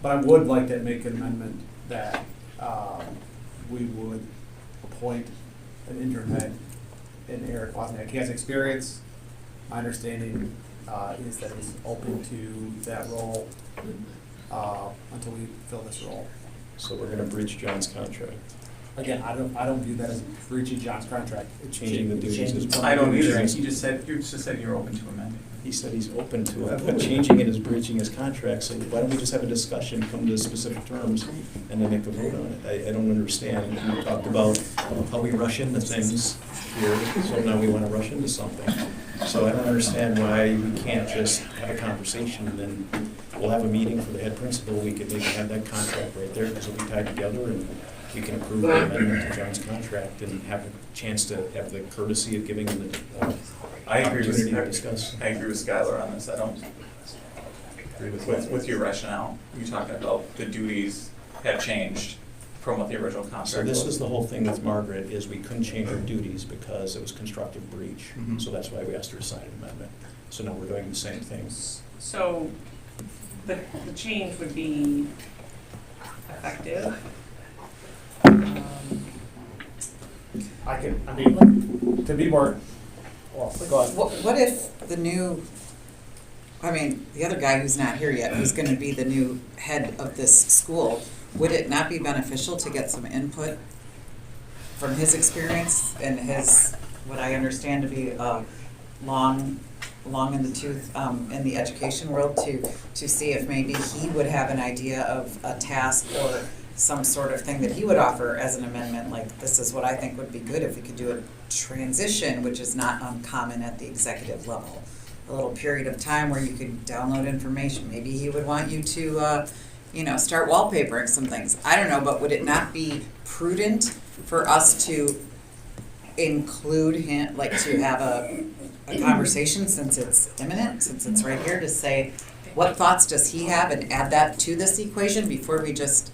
But I would like to make an amendment that, we would appoint an interim head in Eric Wozniak. He has experience. My understanding, is that he's open to that role, until we fill this role.
So we're going to breach John's contract.
Again, I don't view that as breaching John's contract.
Changing the duties
Changing
is-
some
I don't
duties.
either, you just said you're open to amending.
He said he's open to it, but changing it is breaching his contract, so why don't we just have a discussion, come to specific terms, and then make a vote on it? I don't understand. We talked about how we rush into things here, so now we want to rush into something. So I don't understand why we can't just have a conversation, and then we'll have a meeting for the head principal, we could maybe have that contract right there, because it'll be tied together, and we can approve the amendment to John's contract and have a chance to have the courtesy of giving them the
I agree with,
opportunity to discuss.
I agree with Skylar on this, I don't agree with your rationale. You're talking about the duties have changed from what the original contract was.
So this is the whole thing with Margaret, is we couldn't change her duties because it was constructive breach.
Mhm.
So that's why we asked her to sign an amendment. So now we're doing the same thing.
So the change would be effective.
I mean, to be more, well, go ahead.
What if the new, the other guy who's not here yet, who's gonna be the new head of this school, would it not be beneficial to get some input from his experience and his, what I understand to be long in the tooth in the education world, to see if maybe he would have an idea of a task or some sort of thing that he would offer as an amendment, like, this is what I think would be good if we could do a transition, which is not uncommon at the executive level. A little period of time where you could download information. Maybe he would want you to, start wallpapering some things. I don't know, but would it not be prudent for us to include him, like to have a conversation since it's imminent, since it's right here, to say, what thoughts does he have, and add that to this equation before we just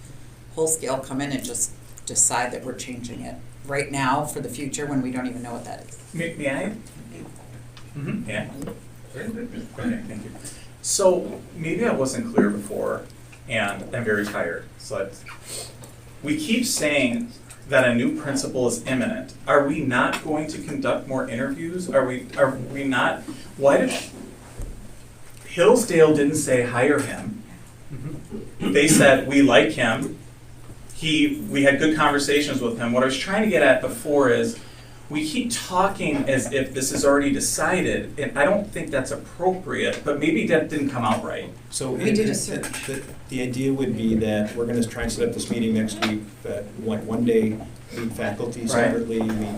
whole scale come in and just decide that we're changing it right now for the future when we don't even know what that is.
May I? Mm-hmm. Yeah. Okay, thank you. So maybe I wasn't clear before, and I'm very tired. So we keep saying that a new principal is imminent, are we not going to conduct more interviews? Are we not, why did, Hillsdale didn't say hire him. They said, we like him. We had good conversations with him. What I was trying to get at before is, we keep talking as if this is already decided, and I don't think that's appropriate, but maybe that didn't come out right.
So
We did a search.
the idea would be that we're gonna try and set up this meeting next week, that like one day, meet faculty separately, meet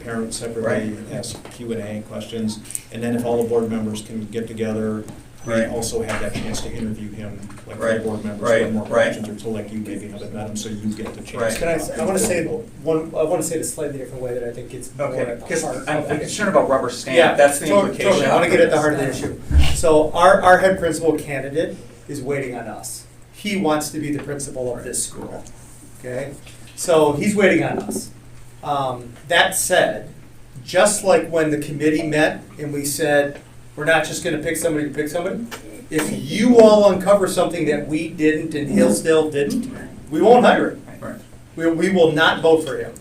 parents separately, ask Q&A questions, and then if all the board members can get together, we
Right.
also have that chance to interview him, like the
Right.
board members,
Right.
who have more
Right.
questions, or told like you maybe haven't met him, so you get the chance.
Right.
Can I want to say it a slightly different way that I think it's more
Okay,
at the
because
heart.
I'm
of it.
concerned about rubber stamp,
Yeah,
that's the
totally,
implication.
totally. I want to get at the heart of the issue. So our head principal candidate is waiting on us. He wants to be the principal of this school, okay? So he's waiting on us. That said, just like when the committee met and we said, we're not just gonna pick somebody to pick somebody, if you all uncover something that we didn't and Hillsdale didn't, we won't hire him.
Right.
We will not vote for him.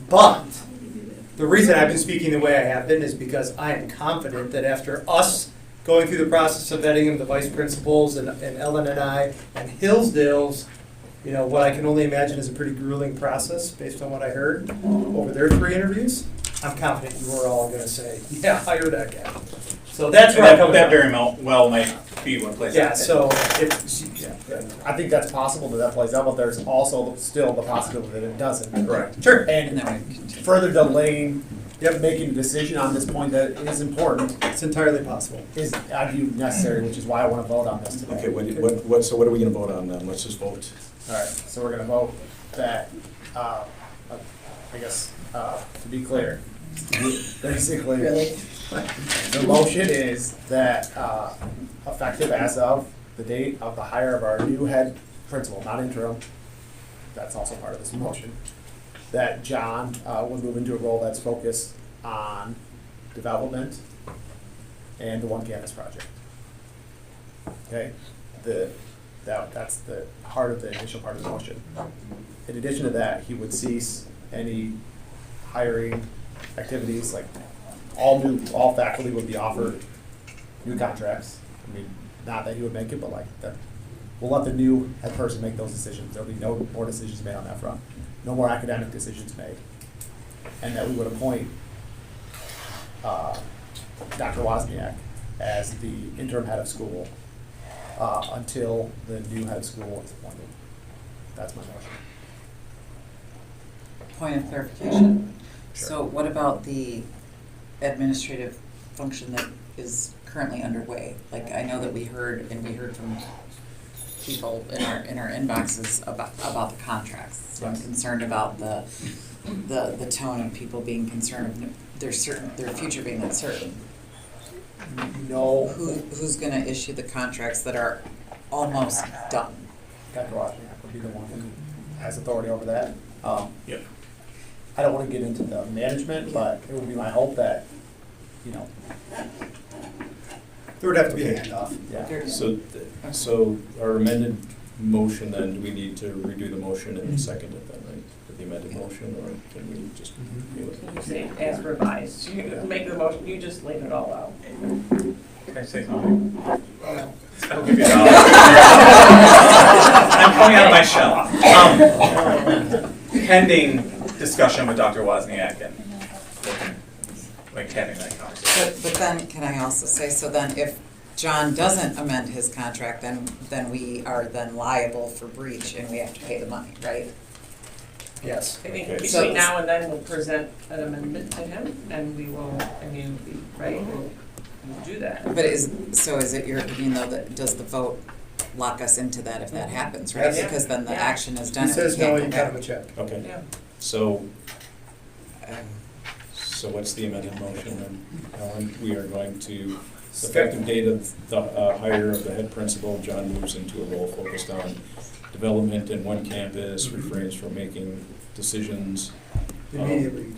But the reason I've been speaking the way I have been is because I am confident that after us going through the process of vetting him, the vice principals and Ellen and I, and Hillsdale's, you know, what I can only imagine is a pretty grueling process based on what I heard over their 3 interviews, I'm confident you are all gonna say, yeah, hire that guy. So that's where I'm coming
That
from.
very well might be one place.
Yeah, so if, yeah.
I think that's possible that plays out, but there's also still the possibility that it doesn't.
Correct.
Sure.
And
And
then we continue.
further delaying, making a decision on this point that is important
It's entirely possible.
is, I view necessary, which is why I want to vote on this today.
Okay, so what are we gonna vote on then? Let's just vote.
All right, so we're gonna vote that, I guess, to be clear, basically,
Really?
the motion is that, effective as of the date of the hire of our new head principal, not interim, that's also part of this motion, that John would move into a role that's focused on development and the One Campus project. Okay, that's the heart of the initial part of the motion. In addition to that, he would cease any hiring activities, like all faculty would be offered new contracts. I mean, not that he would make it, but like that, we'll let the new head person make those decisions. There'll be no more decisions made on that front. No more academic decisions made. And that we would appoint Dr. Wozniak as the interim head of school until the new head of school is appointed. That's my motion.
Point of clarification.
Sure.
So what about the administrative function that is currently underway? Like, I know that we heard from people in our inboxes about the contracts. So I'm concerned about the tone of people being concerned of their future being uncertain.
No,
Who's gonna issue the contracts that are almost done?
Dr. Wozniak would be the one who has authority over that.
Yep.
I don't want to get into the management, but it would be my hope that, you know,
There would have to be a handoff.
yeah.
So our amended motion then, do we need to redo the motion and second it then, right? For the amended motion, or can we just deal with
You
it?
say as revised, you make the motion, you just laid it all out.
Can I say something? I'll give you a dollar. I'm coming out of my shell. Pending discussion with Dr. Wozniak and like having that conversation.
But then, can I also say, so then if John doesn't amend his contract, then we are then liable for breach and we have to pay the money, right?
Yes.
I think
Okay.
between now and then, we'll present an amendment to him, and we will, right, we'll do that.
But is it your opinion though, that does the vote lock us into that if that happens, right?
Yes.
Because then the
Yeah.
action is
He
done and we
says no,
can't
you
go
cut him a
back.
check.
Okay,
Yeah.
so what's the amended motion then, Ellen? We are going to, the effective date of the hire of the head principal, John moves into a role focused on development in one campus, refrains from making decisions.
Immediately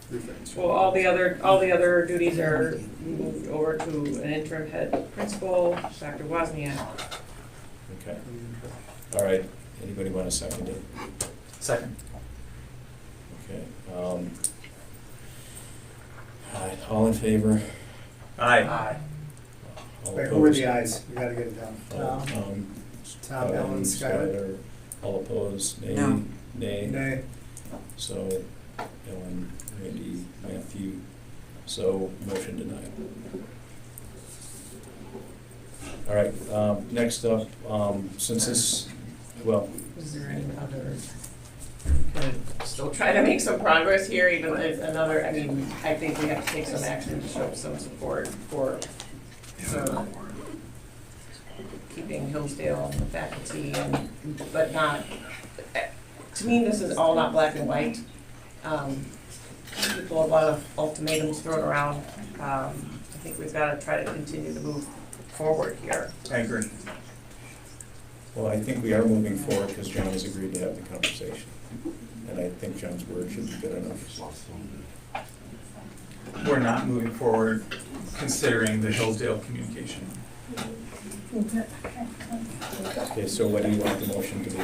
refrains.
Well, all the other duties are moved over to an interim head principal, Dr. Wozniak.
Okay, all right, anybody want to second it?
Second.
All in favor?
Aye.
All
Wait, who were the
opposed?
ayes? You gotta get it down. Tom,
Ellen,
Ellen, Skylar.
All opposed, nay?
No.
Nay.
So, Ellen, Randy, Matthew, so motion denied. All right, next up, since this, well,
Is there any other, could still try to make some progress here, even if another, I mean, I think we have to take some action to show some support for keeping Hillsdale and the faculty, and, but not, to me, this is all not black and white. People, a lot of ultimatums thrown around. I think we've got to try to continue to move forward here.
I agree.
well, I think we are moving forward because John has agreed to have the conversation. And I think John's word should be good enough.
We're not moving forward considering the Hillsdale communication.
Okay, so what do you want the motion to be?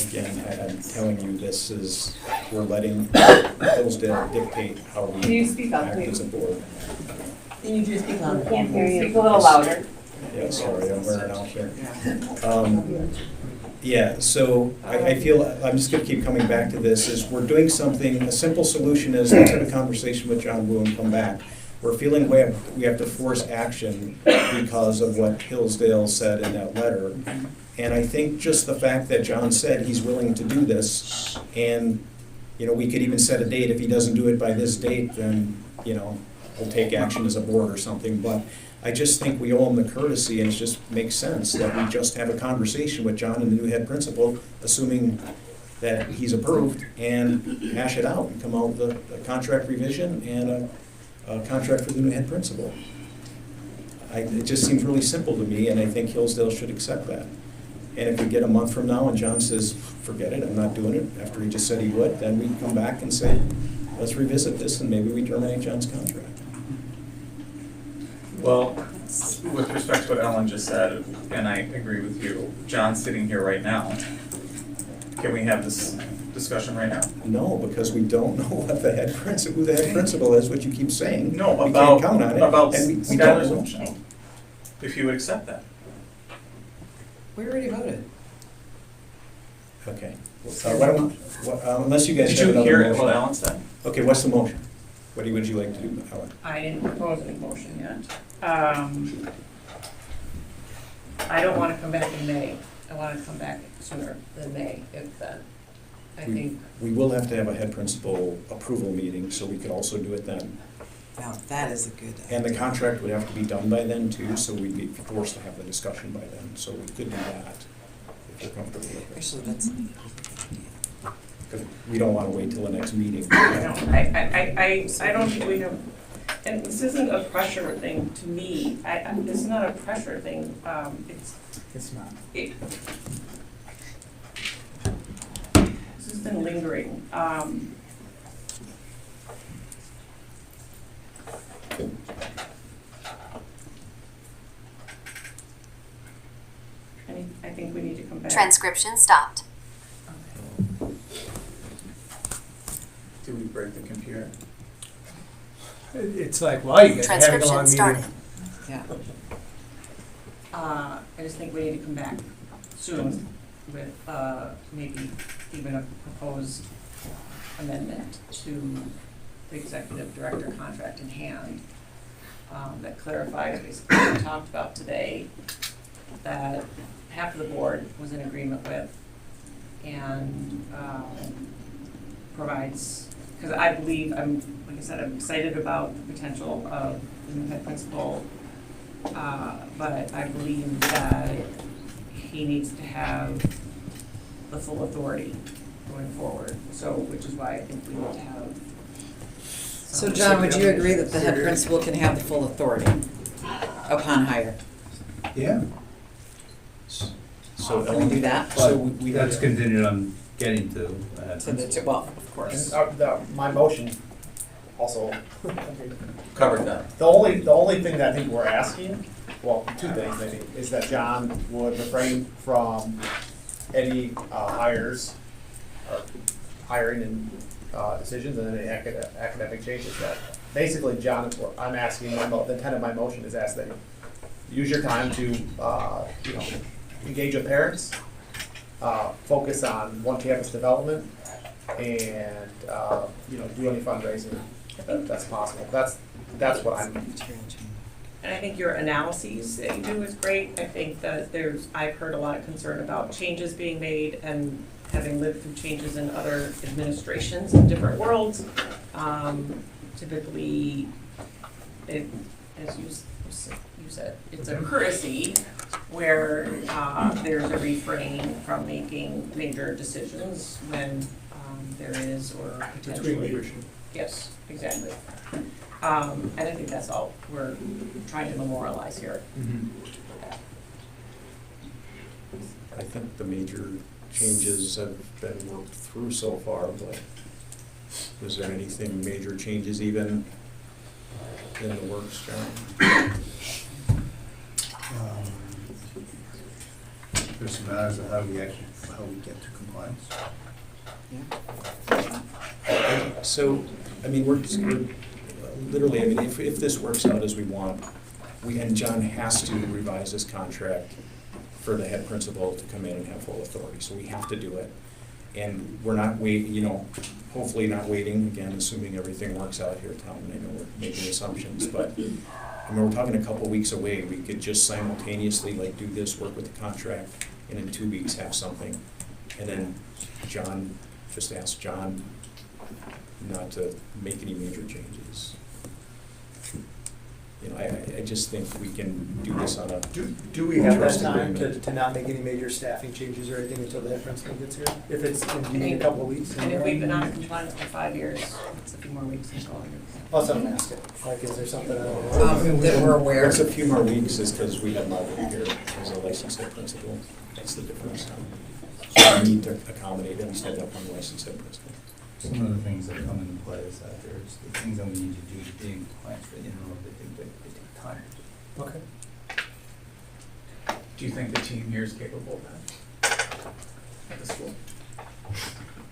Again, I'm telling you, this is, we're letting Hillsdale dictate how we
Can you speak up,
act as a board.
Can you just speak on?
Can't hear you. Speak a little louder.
Yeah, sorry, I'm wearing out there. Yeah, so I feel, I'm just gonna keep coming back to this, is we're doing something, a simple solution is let's have a conversation with John Wu and come back. We're feeling we have to force action because of what Hillsdale said in that letter. And I think just the fact that John said he's willing to do this, and, you know, we could even set a date, if he doesn't do it by this date, then, you know, we'll take action as a board or something, but I just think we owe him the courtesy, and it just makes sense that we just have a conversation with John and the new head principal, assuming that he's approved, and hash it out, and come out with a contract revision and a contract for the new head principal. It just seems really simple to me, and I think Hillsdale should accept that. And if we get a month from now and John says, forget it, I'm not doing it, after he just said he would, then we come back and say, let's revisit this, and maybe we terminate John's contract.
Well, with respect to what Ellen just said, and I agree with you, John's sitting here right now. Can we have this discussion right now?
No, because we don't know what the head principal, who the head principal is, what you keep saying.
No,
We
about,
can't count on it,
about
and we
Skylar's
don't know.
motion. If you would accept that.
We already voted.
Okay. Unless you guys
Did
have
you
another
hear
motion.
what Ellen said?
Okay, what's the motion? What would you like to do, Ellen?
I didn't propose any motion yet. I don't want to come back in May. I want to come back sooner than May, if that, I think.
We will have to have a head principal approval meeting, so we could also do it then.
Now, that is a good.
And the contract would have to be done by then too, so we'd be forced to have the discussion by then, so we could do that, if you're comfortable with it.
Actually, that's.
Because we don't want to wait till the next meeting.
I don't think we have, and this isn't a pressure thing to me. This is not a pressure thing.
It's not.
This has been lingering. I think we need to come back.
Transcription stopped.
Do we break the computer?
It's like, well, you guys are having a
Transcription
long
started.
meeting.
Yeah.
I just think we need to come back soon with maybe even a proposed amendment to the executive director contract in hand that clarifies basically what we talked about today, that half of the board was in agreement with, and provides, because I believe, like I said, I'm excited about the potential of the new head principal, but I believe that he needs to have the full authority going forward, so, which is why I think we need to have.
So John, would you agree that the head principal can have the full authority upon hire?
Yeah.
So
Can we do that?
So
But
we
that's
have,
contingent on getting to.
So that, well, of course.
My motion also,
Covered that.
the only thing that I think we're asking, well, two things maybe, is that John would refrain from any hires, hiring and decisions, and any academic changes that, basically, John, I'm asking, the intent of my motion is ask that you use your time to, engage with parents, focus on one campus development, and, do any fundraising that's possible. That's what I'm.
And I think your analyses that you do is great. I think that I've heard a lot of concern about changes being made, and having lived through changes in other administrations in different worlds. Typically, as you said, it's a courtesy where there's a refrain from making major decisions when there is or potentially.
Between leadership.
Yes, exactly. And I think that's all we're trying to memorialize here.
I think the major changes have been worked through so far, but is there anything major changes even in the works, John?
There's some matters of how we get to compliance.
So, I mean, we're literally, I mean, if this works out as we want, and John has to revise this contract for the head principal to come in and have full authority, so we have to do it. And we're not hopefully not waiting, again, assuming everything works out here, Tom, and I know we're making assumptions, but I mean, we're talking a couple weeks away. We could just simultaneously do this, work with the contract, and in 2 weeks have something. And then just ask John not to make any major changes. I just think we can do this on a.
Do we have that
trust
time
agreement.
to not make any major staffing changes or anything until the head principal gets here? If it's indeed a couple of weeks?
And if we've been out of compliance for 5 years, it's a few more weeks until.
Also, I'm asking, is there something?
That we're aware.
It's a few more weeks is because we have Margaret here as a licensed head principal. That's the difference. So we need to accommodate and set up on the licensed head principal.
Some of the things that come into play is that there's the things that we need to do to be in compliance, but they take time.
Okay.
Do you think the team here is capable of that at the school?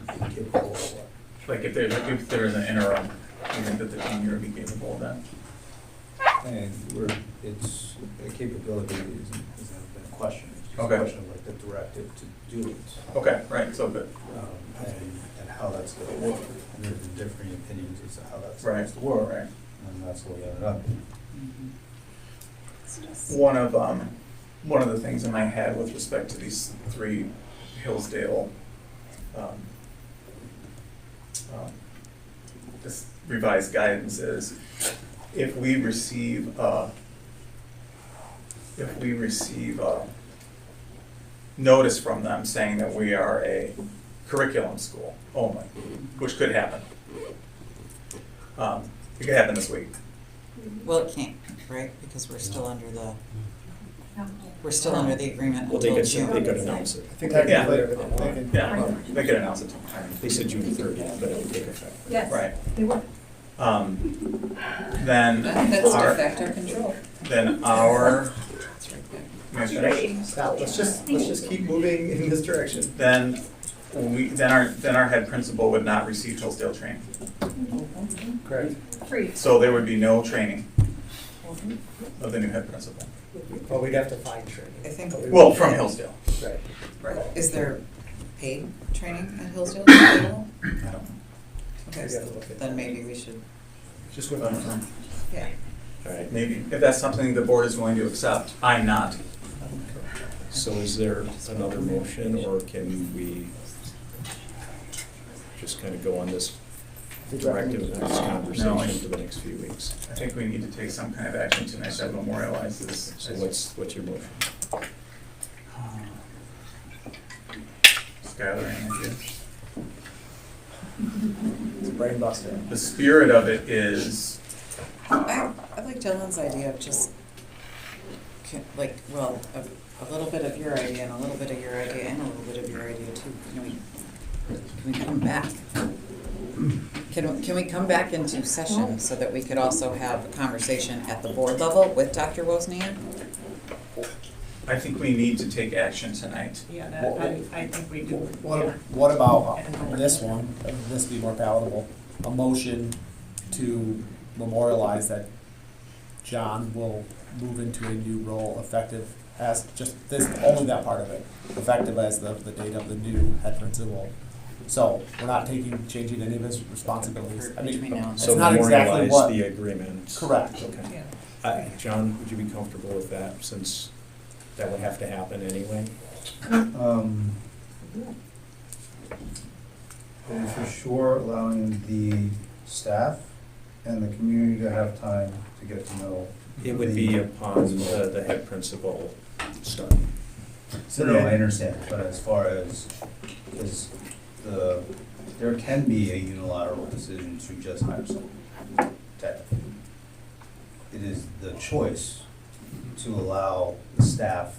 Capable of what?
Like if there is an interim, do you think that the team here would be capable of that?
And it's, the capability isn't a question. It's just
Okay.
a question of the directive to do it.
Okay, right, so good.
And how that's going to work. And there's been differing opinions as to how that's
Right.
supposed to work.
Right.
And that's what we ended up.
One of the things in my head with respect to these 3 Hillsdale, this revised guidance is, if we receive notice from them saying that we are a curriculum school only, which could happen. It could happen this week.
Well, it can't, right, because we're still under the agreement
Well, they
until
could
June.
announce it.
I think
Yeah.
everything.
Yeah, they could announce it.
They said June 30th, but it would take effect.
Yes.
Right.
They were.
Then
That's de
our,
facto control.
then our,
That's right there.
Stop, let's just keep moving in this direction.
then our head principal would not receive Hillsdale training.
Correct.
Free.
So there would be no training of the new head principal.
Well, we'd have to find training.
I think-
But we
Well,
would-
from Hillsdale.
Right.
Right.
Is there paid training at Hillsdale available?
I don't know.
Okay,
We'd have to look at
then
that.
maybe we should,
Just with.
yeah.
All right.
Maybe, if that's something the board is willing to accept. I'm not.
So is there another motion, or can we just kind of go on this directive, this conversation for the next few weeks?
I think we need to take some kind of action tonight that memorializes.
So what's your motion?
Skylar, any ideas?
It's a brain buster.
The spirit of it is,
I like Dylan's idea of just, a little bit of your idea and a little bit of your idea and a little bit of your idea too. Can we come back? Can we come back into session so that we could also have a conversation at the board level with Dr. Wozniak?
I think we need to take action tonight.
Yeah, that, I think we do. Yeah.
What about this one, this be more palatable, a motion to memorialize that John will move into a new role effective as, just this, only that part of it, effective as the date of the new head principal. So, we're not changing any of his responsibilities. I mean,
Between now and
it's
So
not exactly
memorialize
what.
the agreement.
Correct.
Okay. John, would you be comfortable with that, since that would have to happen anyway?
And for sure allowing the staff and the community to have time to get to know.
It would be upon the head principal starting.
So no, I understand, but as far as, there can be a unilateral decision to just hire someone, technically. It is the choice to allow the staff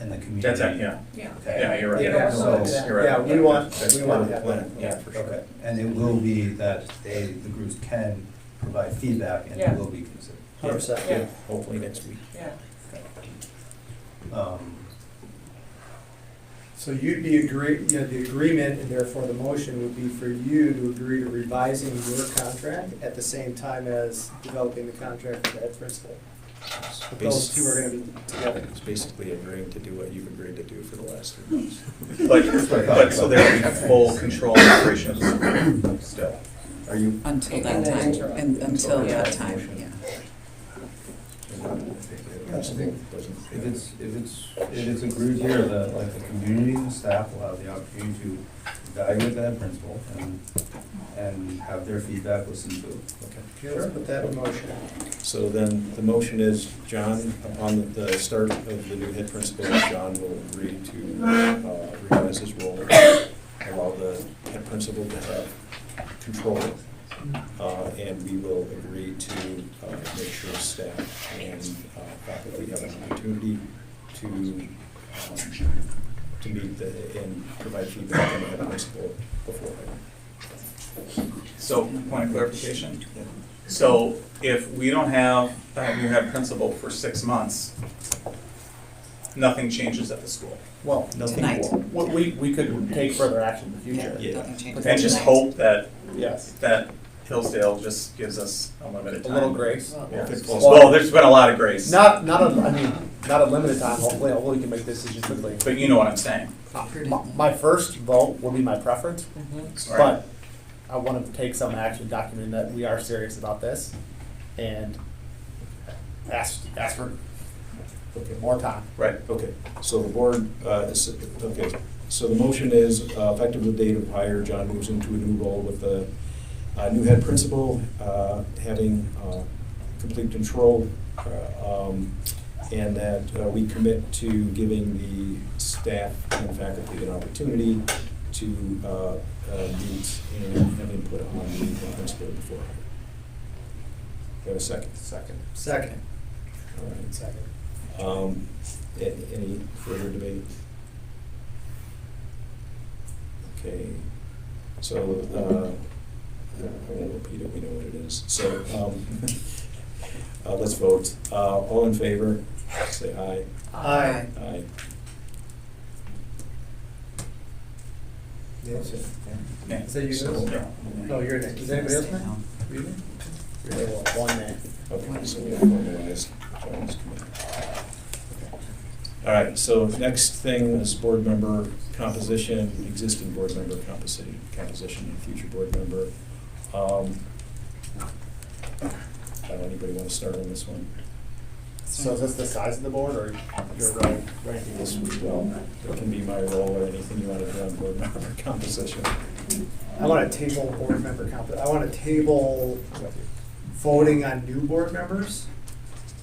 and the community.
That's it, yeah.
Yeah.
Okay.
Yeah, you're right.
Yeah.
So-
You're right.
Yeah, we want,
That's
we
part
want
of
to
the
have
plan,
that.
yeah, for sure.
Okay, and it will be that the groups can provide feedback and
Yeah.
it will be considered.
100%.
Yeah.
Hopefully next week.
Yeah.
So you'd be the agreement and therefore the motion would be for you to agree to revising your contract at the same time as developing the contract with the head principal. But those two are gonna be together.
It's basically agreeing to do what you've agreed to do for the last 3 months.
But so there will be full control and operation of the school still.
Are you?
Until that
And then
time,
interim.
and until
Yeah.
that time, yeah.
If it's agreed here that like the community and the staff will have the opportunity to evaluate the head principal and have their feedback listened to.
Okay.
Let's put that in motion.
So then, the motion is, John, upon the start of the new head principal, John will agree to revise his role, allow the head principal to have control, and we will agree to make sure staff and faculty have an opportunity to meet and provide feedback on the head principal beforehand.
So, point of clarification. So if we don't have that new head principal for 6 months, nothing changes at the school.
Well,
Nothing
Tonight.
more.
we could take further action in the future.
Yeah.
Nothing changes
And just
tonight.
hope that,
Yes.
that Hillsdale just gives us a limited
A
time.
little grace.
Yeah.
If it falls-
Well, there's been a lot of grace,
Not a limited time, hopefully we can make this decision quickly.
but you know what I'm saying.
My first vote would be my preference,
Right.
but I want to take some action documenting that we are serious about this and ask for more time.
Right.
Okay, so the board, okay, so the motion is effective the date of hire, John moves into a new role with the new head principal, having complete control, and that we commit to giving the staff and faculty an opportunity to meet and have input on the head principal before hire. Do you have a second?
Second.
All right.
Second.
Any further debate? Okay, so, I won't repeat it, we know what it is. So, let's vote. All in favor, say aye.
Aye.
Aye.
Yes.
Yeah.
Is that you?
So-
Yeah.
No, you're next. Is anybody else next?
No.
You?
One man.
Okay, so we have formalized John's committee. All right, so next thing is board member composition, existing board member composition, and future board member. Anybody want to start on this one?
So is this the size of the board or your ranking?
This week, well, it can be my role or anything you want to do on board member composition.
I want to table board member I want to table voting on new board members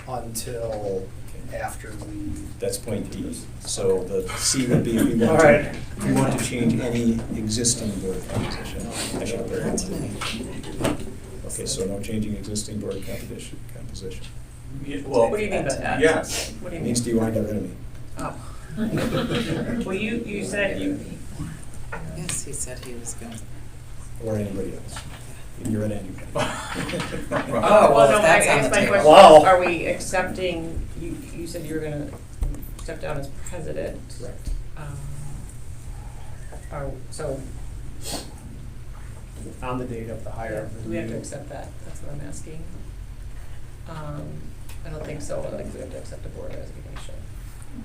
until after we.
That's point D. So the C would be if we
All
want
right.
to, if we want to change any existing board composition. I should put
Not
it.
tonight.
Okay, so no changing existing board composition.
Yeah, well,
What do you mean by that?
yes.
What do
It
you
means,
mean?
do you want to get rid of me?
Oh.
Well, you said you,
Yes, he said he was going to.
Or anybody else? You're an anybody.
Oh,
well,
well,
no,
if that's
I
on
guess
the
my
table.
question
Wow.
is, are we accepting, you said you were gonna step down as president.
Correct.
So,
On the date of the hire.
do we have to accept that? That's what I'm asking. I don't think so. I don't think we have to accept a board resignation.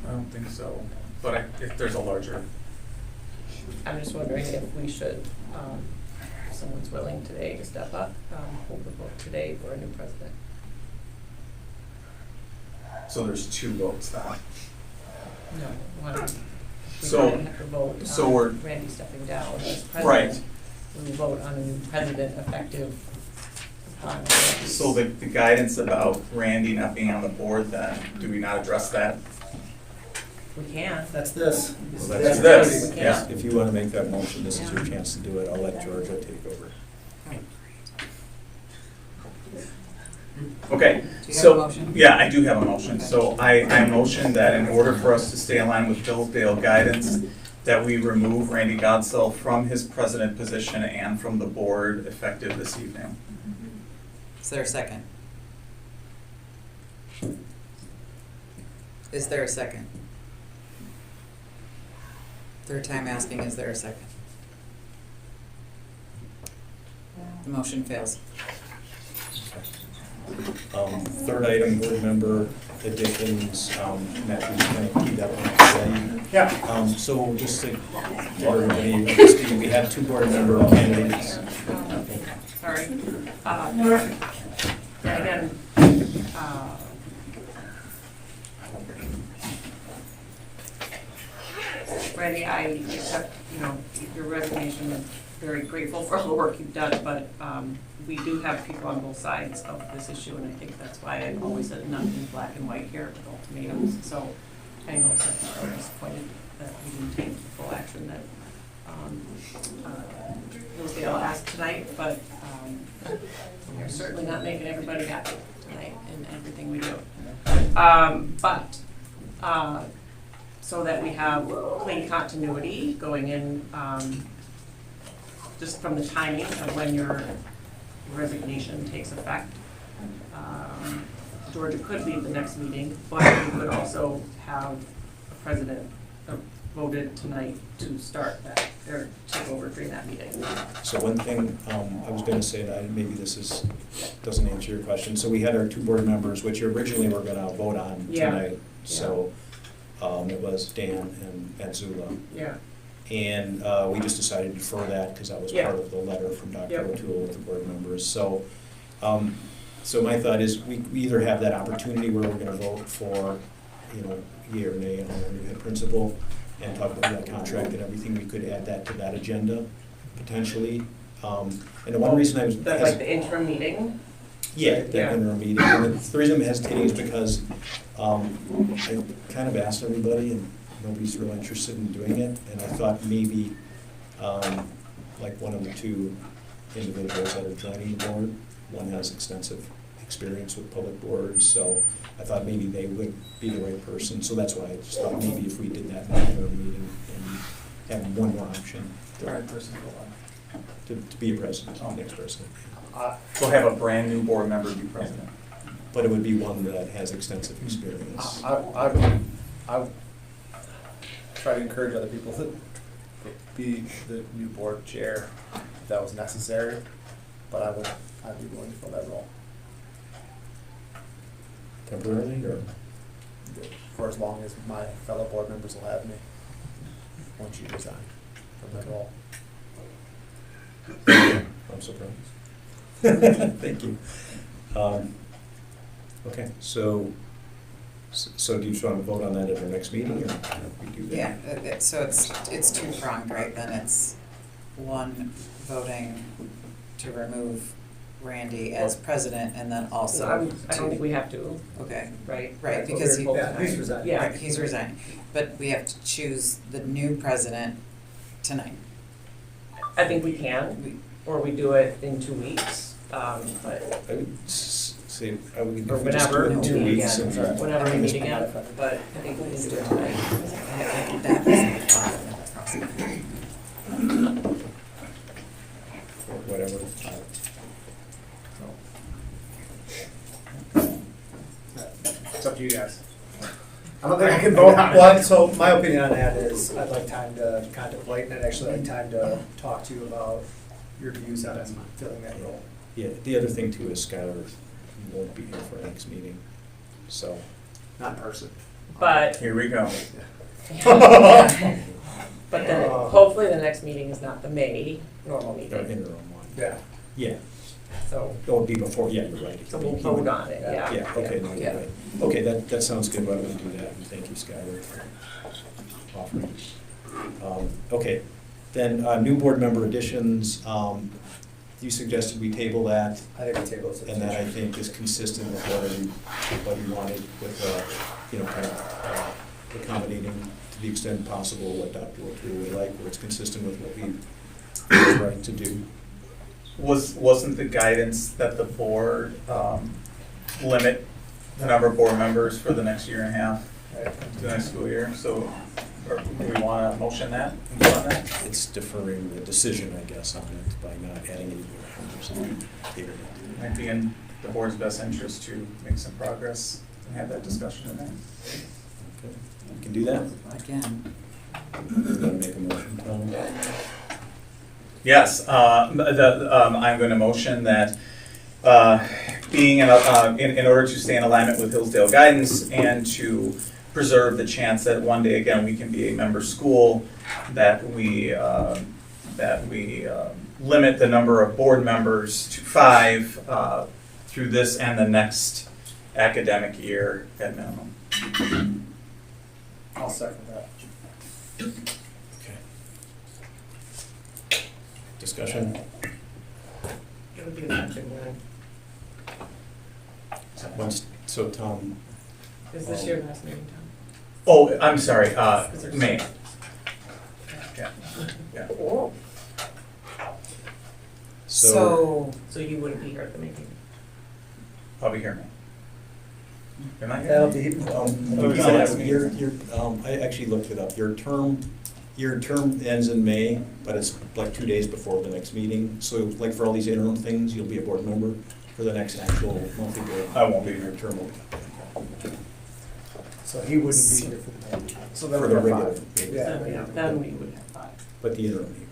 I don't think so, but if there's a larger,
I'm just wondering if we should, if someone's willing today to step up, hold the vote today for a new president.
so there's 2 votes now.
No, one. We
So-
don't have to vote
so
on
we're-
Randy stepping down as president.
Right.
We vote on a new president effective upon Randy's.
So the guidance about Randy not being on the board then, do we not address that?
We can.
That's this.
Well,
That's this,
We
yeah.
can't.
If you want to make that motion, this is your chance to do it. I'll let Georgia take over.
Okay,
Do you have a
so,
motion?
yeah, I do have a motion. So I motion that in order for us to stay in line with Hillsdale guidance, that we remove Randy Godsell from his president position and from the board effective this evening.
Is there a second? Is there a second? Third time asking, is there a second? The motion fails.
Third item, board member additions, Matthew's going to keep that one today.
Yeah.
So just to, everybody, we have 2 board member candidates.
Sorry. Again, Randy, I accept, your resignation. I'm very grateful for all the work you've done, but we do have people on both sides of this issue, and I think that's why I've always said nothing black and white here with ultimatums. So I know I'm disappointed that we didn't take the full action that Hillsdale asked tonight, but we're certainly not making everybody happy tonight in everything we do. So that we have clean continuity going in, just from the timing of when your resignation takes effect. Georgia could leave the next meeting, but we could also have a president voted tonight to start that, or take over during that meeting.
So one thing, I was going to say that maybe doesn't answer your question. So we had our 2 board members, which originally we're going to vote on
Yeah.
tonight. So it was Dan and Zula.
Yeah.
And we just decided to defer that because that was
Yeah.
part of the letter from Dr.
Yep.
O'Toole with the board members. So, so my thought is we either have that opportunity where we're going to vote for, yea or nay on our new head principal and talk about that contract and everything. We could add that to that agenda potentially. And the one reason I was
That's like the interim meeting.
yeah, that interim meeting. And the reason I'm hesitating is because I kind of asked everybody and nobody's real interested in doing it. And I thought maybe like one of the 2 individuals that are joining the board, one has extensive experience with public boards, so I thought maybe they would be the right person. So that's why I just thought maybe if we did that in the interim meeting and have one more option
The right person to
to be a president, next president.
So have a brand new board member be president.
But it would be one that has extensive experience.
I would try to encourage other people to be the new board chair if that was necessary, but I'd be willing to fill that role
Temporarily, or?
for as long as my fellow board members will have me once you resign from that role.
I'm surprised. Thank you. Okay, so do you just want to vote on that at our next meeting, or how do we do that?
Yeah, so it's 2-pronged, right? Then it's one voting to remove Randy as president, and then also
I don't think we have to,
okay,
right?
right, because he,
Yeah, he's resigning.
Yeah.
right, he's resigning, but we have to choose the new president tonight.
I think we can, or we do it in 2 weeks, but
I would say, I would
or
just do
whenever
it in
we
2
meet
weeks.
again,
and-
whenever we meet again, but I think we can do it tonight.
That was
Or whatever.
It's up to you guys. I don't think I can vote on it.
Well, so my opinion on that is I'd like time to contemplate and I'd actually like time to talk to you about your views on filling that role.
Yeah, the other thing too is Skylar won't be here for next meeting, so.
Not in person.
But,
Here we go.
but then hopefully the next meeting is not the May normal
The
meeting,
interim one.
Yeah.
Yeah,
so,
it would be before, yeah, you're right.
so we'll vote on it, yeah.
Yeah, okay, no, you're
Yeah.
right. Okay, that sounds good, why don't we do that, and thank you, Skylar, for offering. Okay, then, new board member additions, you suggested we table that,
I think we table it.
and that I think is consistent with what you wanted with, kind of accommodating to the extent possible what Dr. O'Toole would like, where it's consistent with what we are trying to do.
Wasn't the guidance that the board limit the number of board members for the next year and a half, the next school year? So, do we want to motion that? On that?
It's deferring the decision, I guess, on it by not adding any more members.
It might be in the board's best interest to make some progress and have that discussion in there.
Okay, we can do that.
Again,
You gotta make a motion, Tom?
Yes, I'm going to motion that being in order to stay in alignment with Hillsdale guidance and to preserve the chance that one day again we can be a member school, that we limit the number of board members to 5 through this and the next academic year at minimum.
I'll second that.
Okay. Discussion?
It would be effective when,
Once, so Tom,
is this your last meeting, Tom?
Oh, I'm sorry, May. Yeah, yeah.
so,
So you wouldn't be here at the meeting?
I'll be here, May. Am I
That'll
here?
be,
I actually looked it up. Your term ends in May, but it's like 2 days before the next meeting. So like for all these interim things, you'll be a board member for the next actual monthly board.
I won't be
Your
here.
term will be
so he wouldn't be here for the meeting. So then
for
we
the
have
regular
5.
meeting,
Yeah.
Then we would have 5.
but the interim meeting.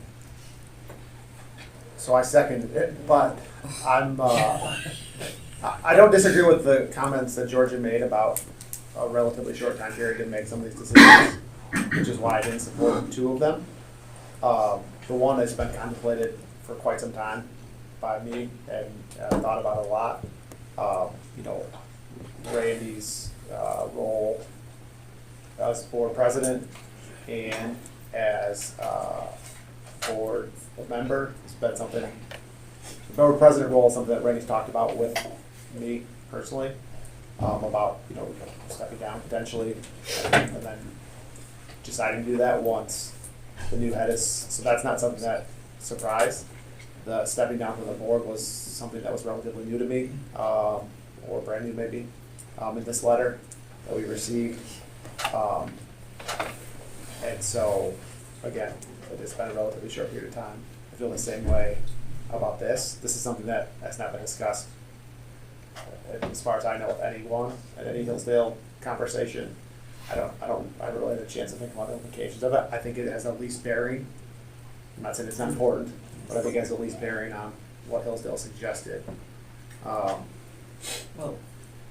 So I second it, but I don't disagree with the comments that Georgia made about a relatively short time period to make some of these decisions, which is why I didn't support 2 of them. The one has been contemplated for quite some time by me and thought about a lot. Randy's role as board president and as board member has been something. The board president role is something that Randy's talked about with me personally, about stepping down potentially, and then deciding to do that once the new head is. So that's not something that surprised. The stepping down from the board was something that was relatively new to me, or brand new maybe, in this letter that we received. And so, again, it's been a relatively short period of time. I feel the same way about this. This is something that has not been discussed, as far as I know, with anyone at any Hillsdale conversation. I haven't really had a chance to think about the implications of it. I think it has the least bearing. I'm not saying it's not important, but I think it has the least bearing on what Hillsdale suggested.
well,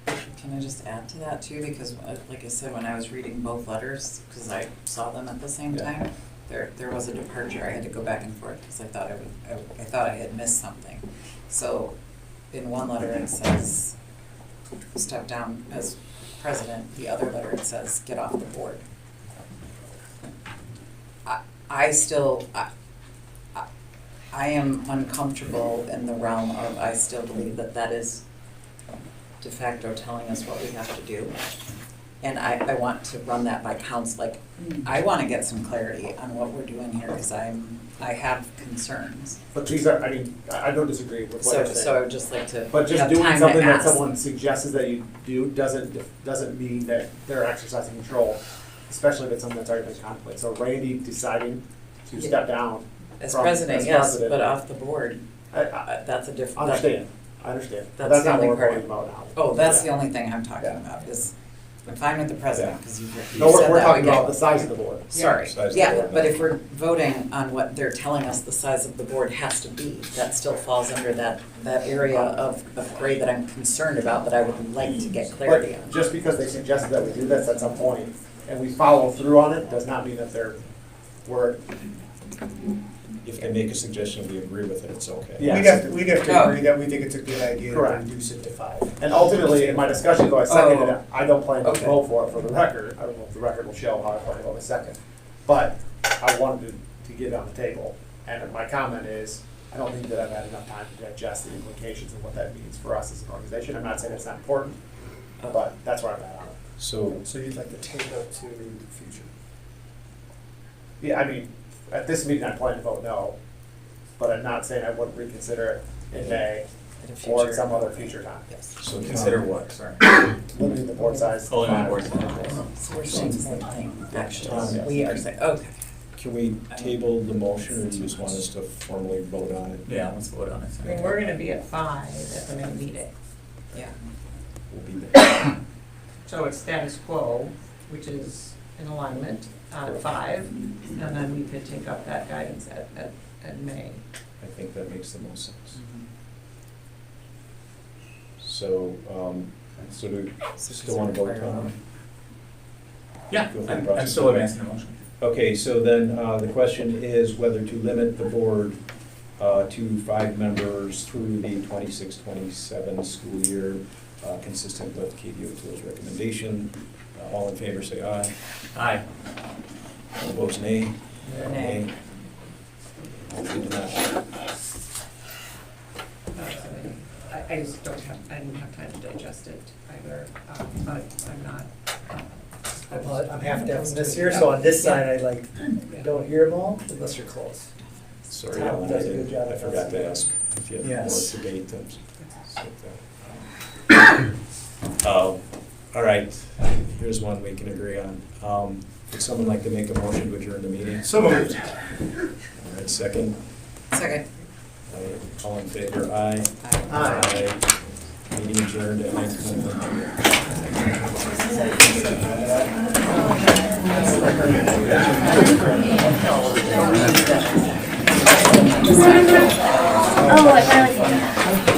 can I just add to that too? Because like I said, when I was reading both letters, because I saw them at the same time, there was a departure. I had to go back and forth because I thought I thought I had missed something. So in one letter it says step down as president. The other letter it says get off the board. I am uncomfortable in the realm of I still believe that is de facto telling us what we have to do. And I want to run that by council. Like, I want to get some clarity on what we're doing here because I have concerns.
But these are, I don't disagree with what you're saying.
So I would just like to
But just
have
doing
time to
something that
ask.
someone suggests that you do doesn't mean that they're exercising control, especially if it's something that's already been contemplated. So Randy deciding to step down.
As
from-
president,
as
yes,
president,
but off the board,
I
that's a different.
understand. I understand. But
That's the
not
only
what we're
part.
worried about now.
Oh, that's the
Yeah.
only thing I'm talking
Yeah.
about is I'm fine with the president, because you said that.
No, we're talking
we get-
about the size of the board.
Sorry,
Size of the
yeah,
board.
but if we're voting on what they're telling us the size of the board has to be, that still falls under that area of grade that I'm concerned about, that I would like to get clarity on.
But just because they suggested that we do this at some point, and we follow through on it, does not mean that we're,
If they make a suggestion, we agree with it, it's okay.
yeah.
We'd have to
Oh.
agree that we think it's a good idea to
Correct.
reduce it to 5.
And ultimately, in my discussion, though I seconded it,
Oh.
I don't plan to
Okay.
vote for it for the record. I don't know if the record will show how I plan to vote in a second. But I wanted to get it on the table. And my comment is, I don't think that I've had enough time to digest the implications of what that means for us as an organization. I'm not saying it's not important, but that's where I'm at on it.
So,
So you'd like the table to the future?
Yeah, I mean, at this meeting, I plan to vote no, but I'm not saying I wouldn't reconsider it in May
At a
or
future-
at some other future time.
Yes.
so
Consider what, sorry?
Limiting the board size. to
Oh, limiting
5.
board size.
So we're saying the same thing, actually.
Tom,
We are saying, okay.
can we table the motion, or do you just want us to formally vote on it?
Yeah, let's vote on it.
I mean, we're gonna be at 5 at the May meeting.
Yeah.
We'll be there.
So it's status quo, which is in alignment on 5, and then we could take up that guidance at May.
I think that makes the most sense. So, so do you still want to vote, Tom?
Yeah,
Go through the
I'm
process.
still advancing the motion.
Okay, so then the question is whether to limit the board to 5 members through the 26-27 school year, consistent with KDO Tools' recommendation. All in favor, say aye.
Aye.
All opposed, nay.
Nay.
Motion denied.
I just don't have, I didn't have time to digest it either, but I'm not.
I'm half deaf in this here, so on this side, I don't hear them all unless you're close.
Sorry,
Tom
Alan,
does a good job
I
of
forgot to
that.
ask if you had more
Yes.
debate. All right, here's one we can agree on. Would someone like to make a motion to adjourn the meeting?
So moved.
All right, second.
Second.
All in favor, aye.
Aye.
Meeting adjourned at 9:21.
Oh, I finally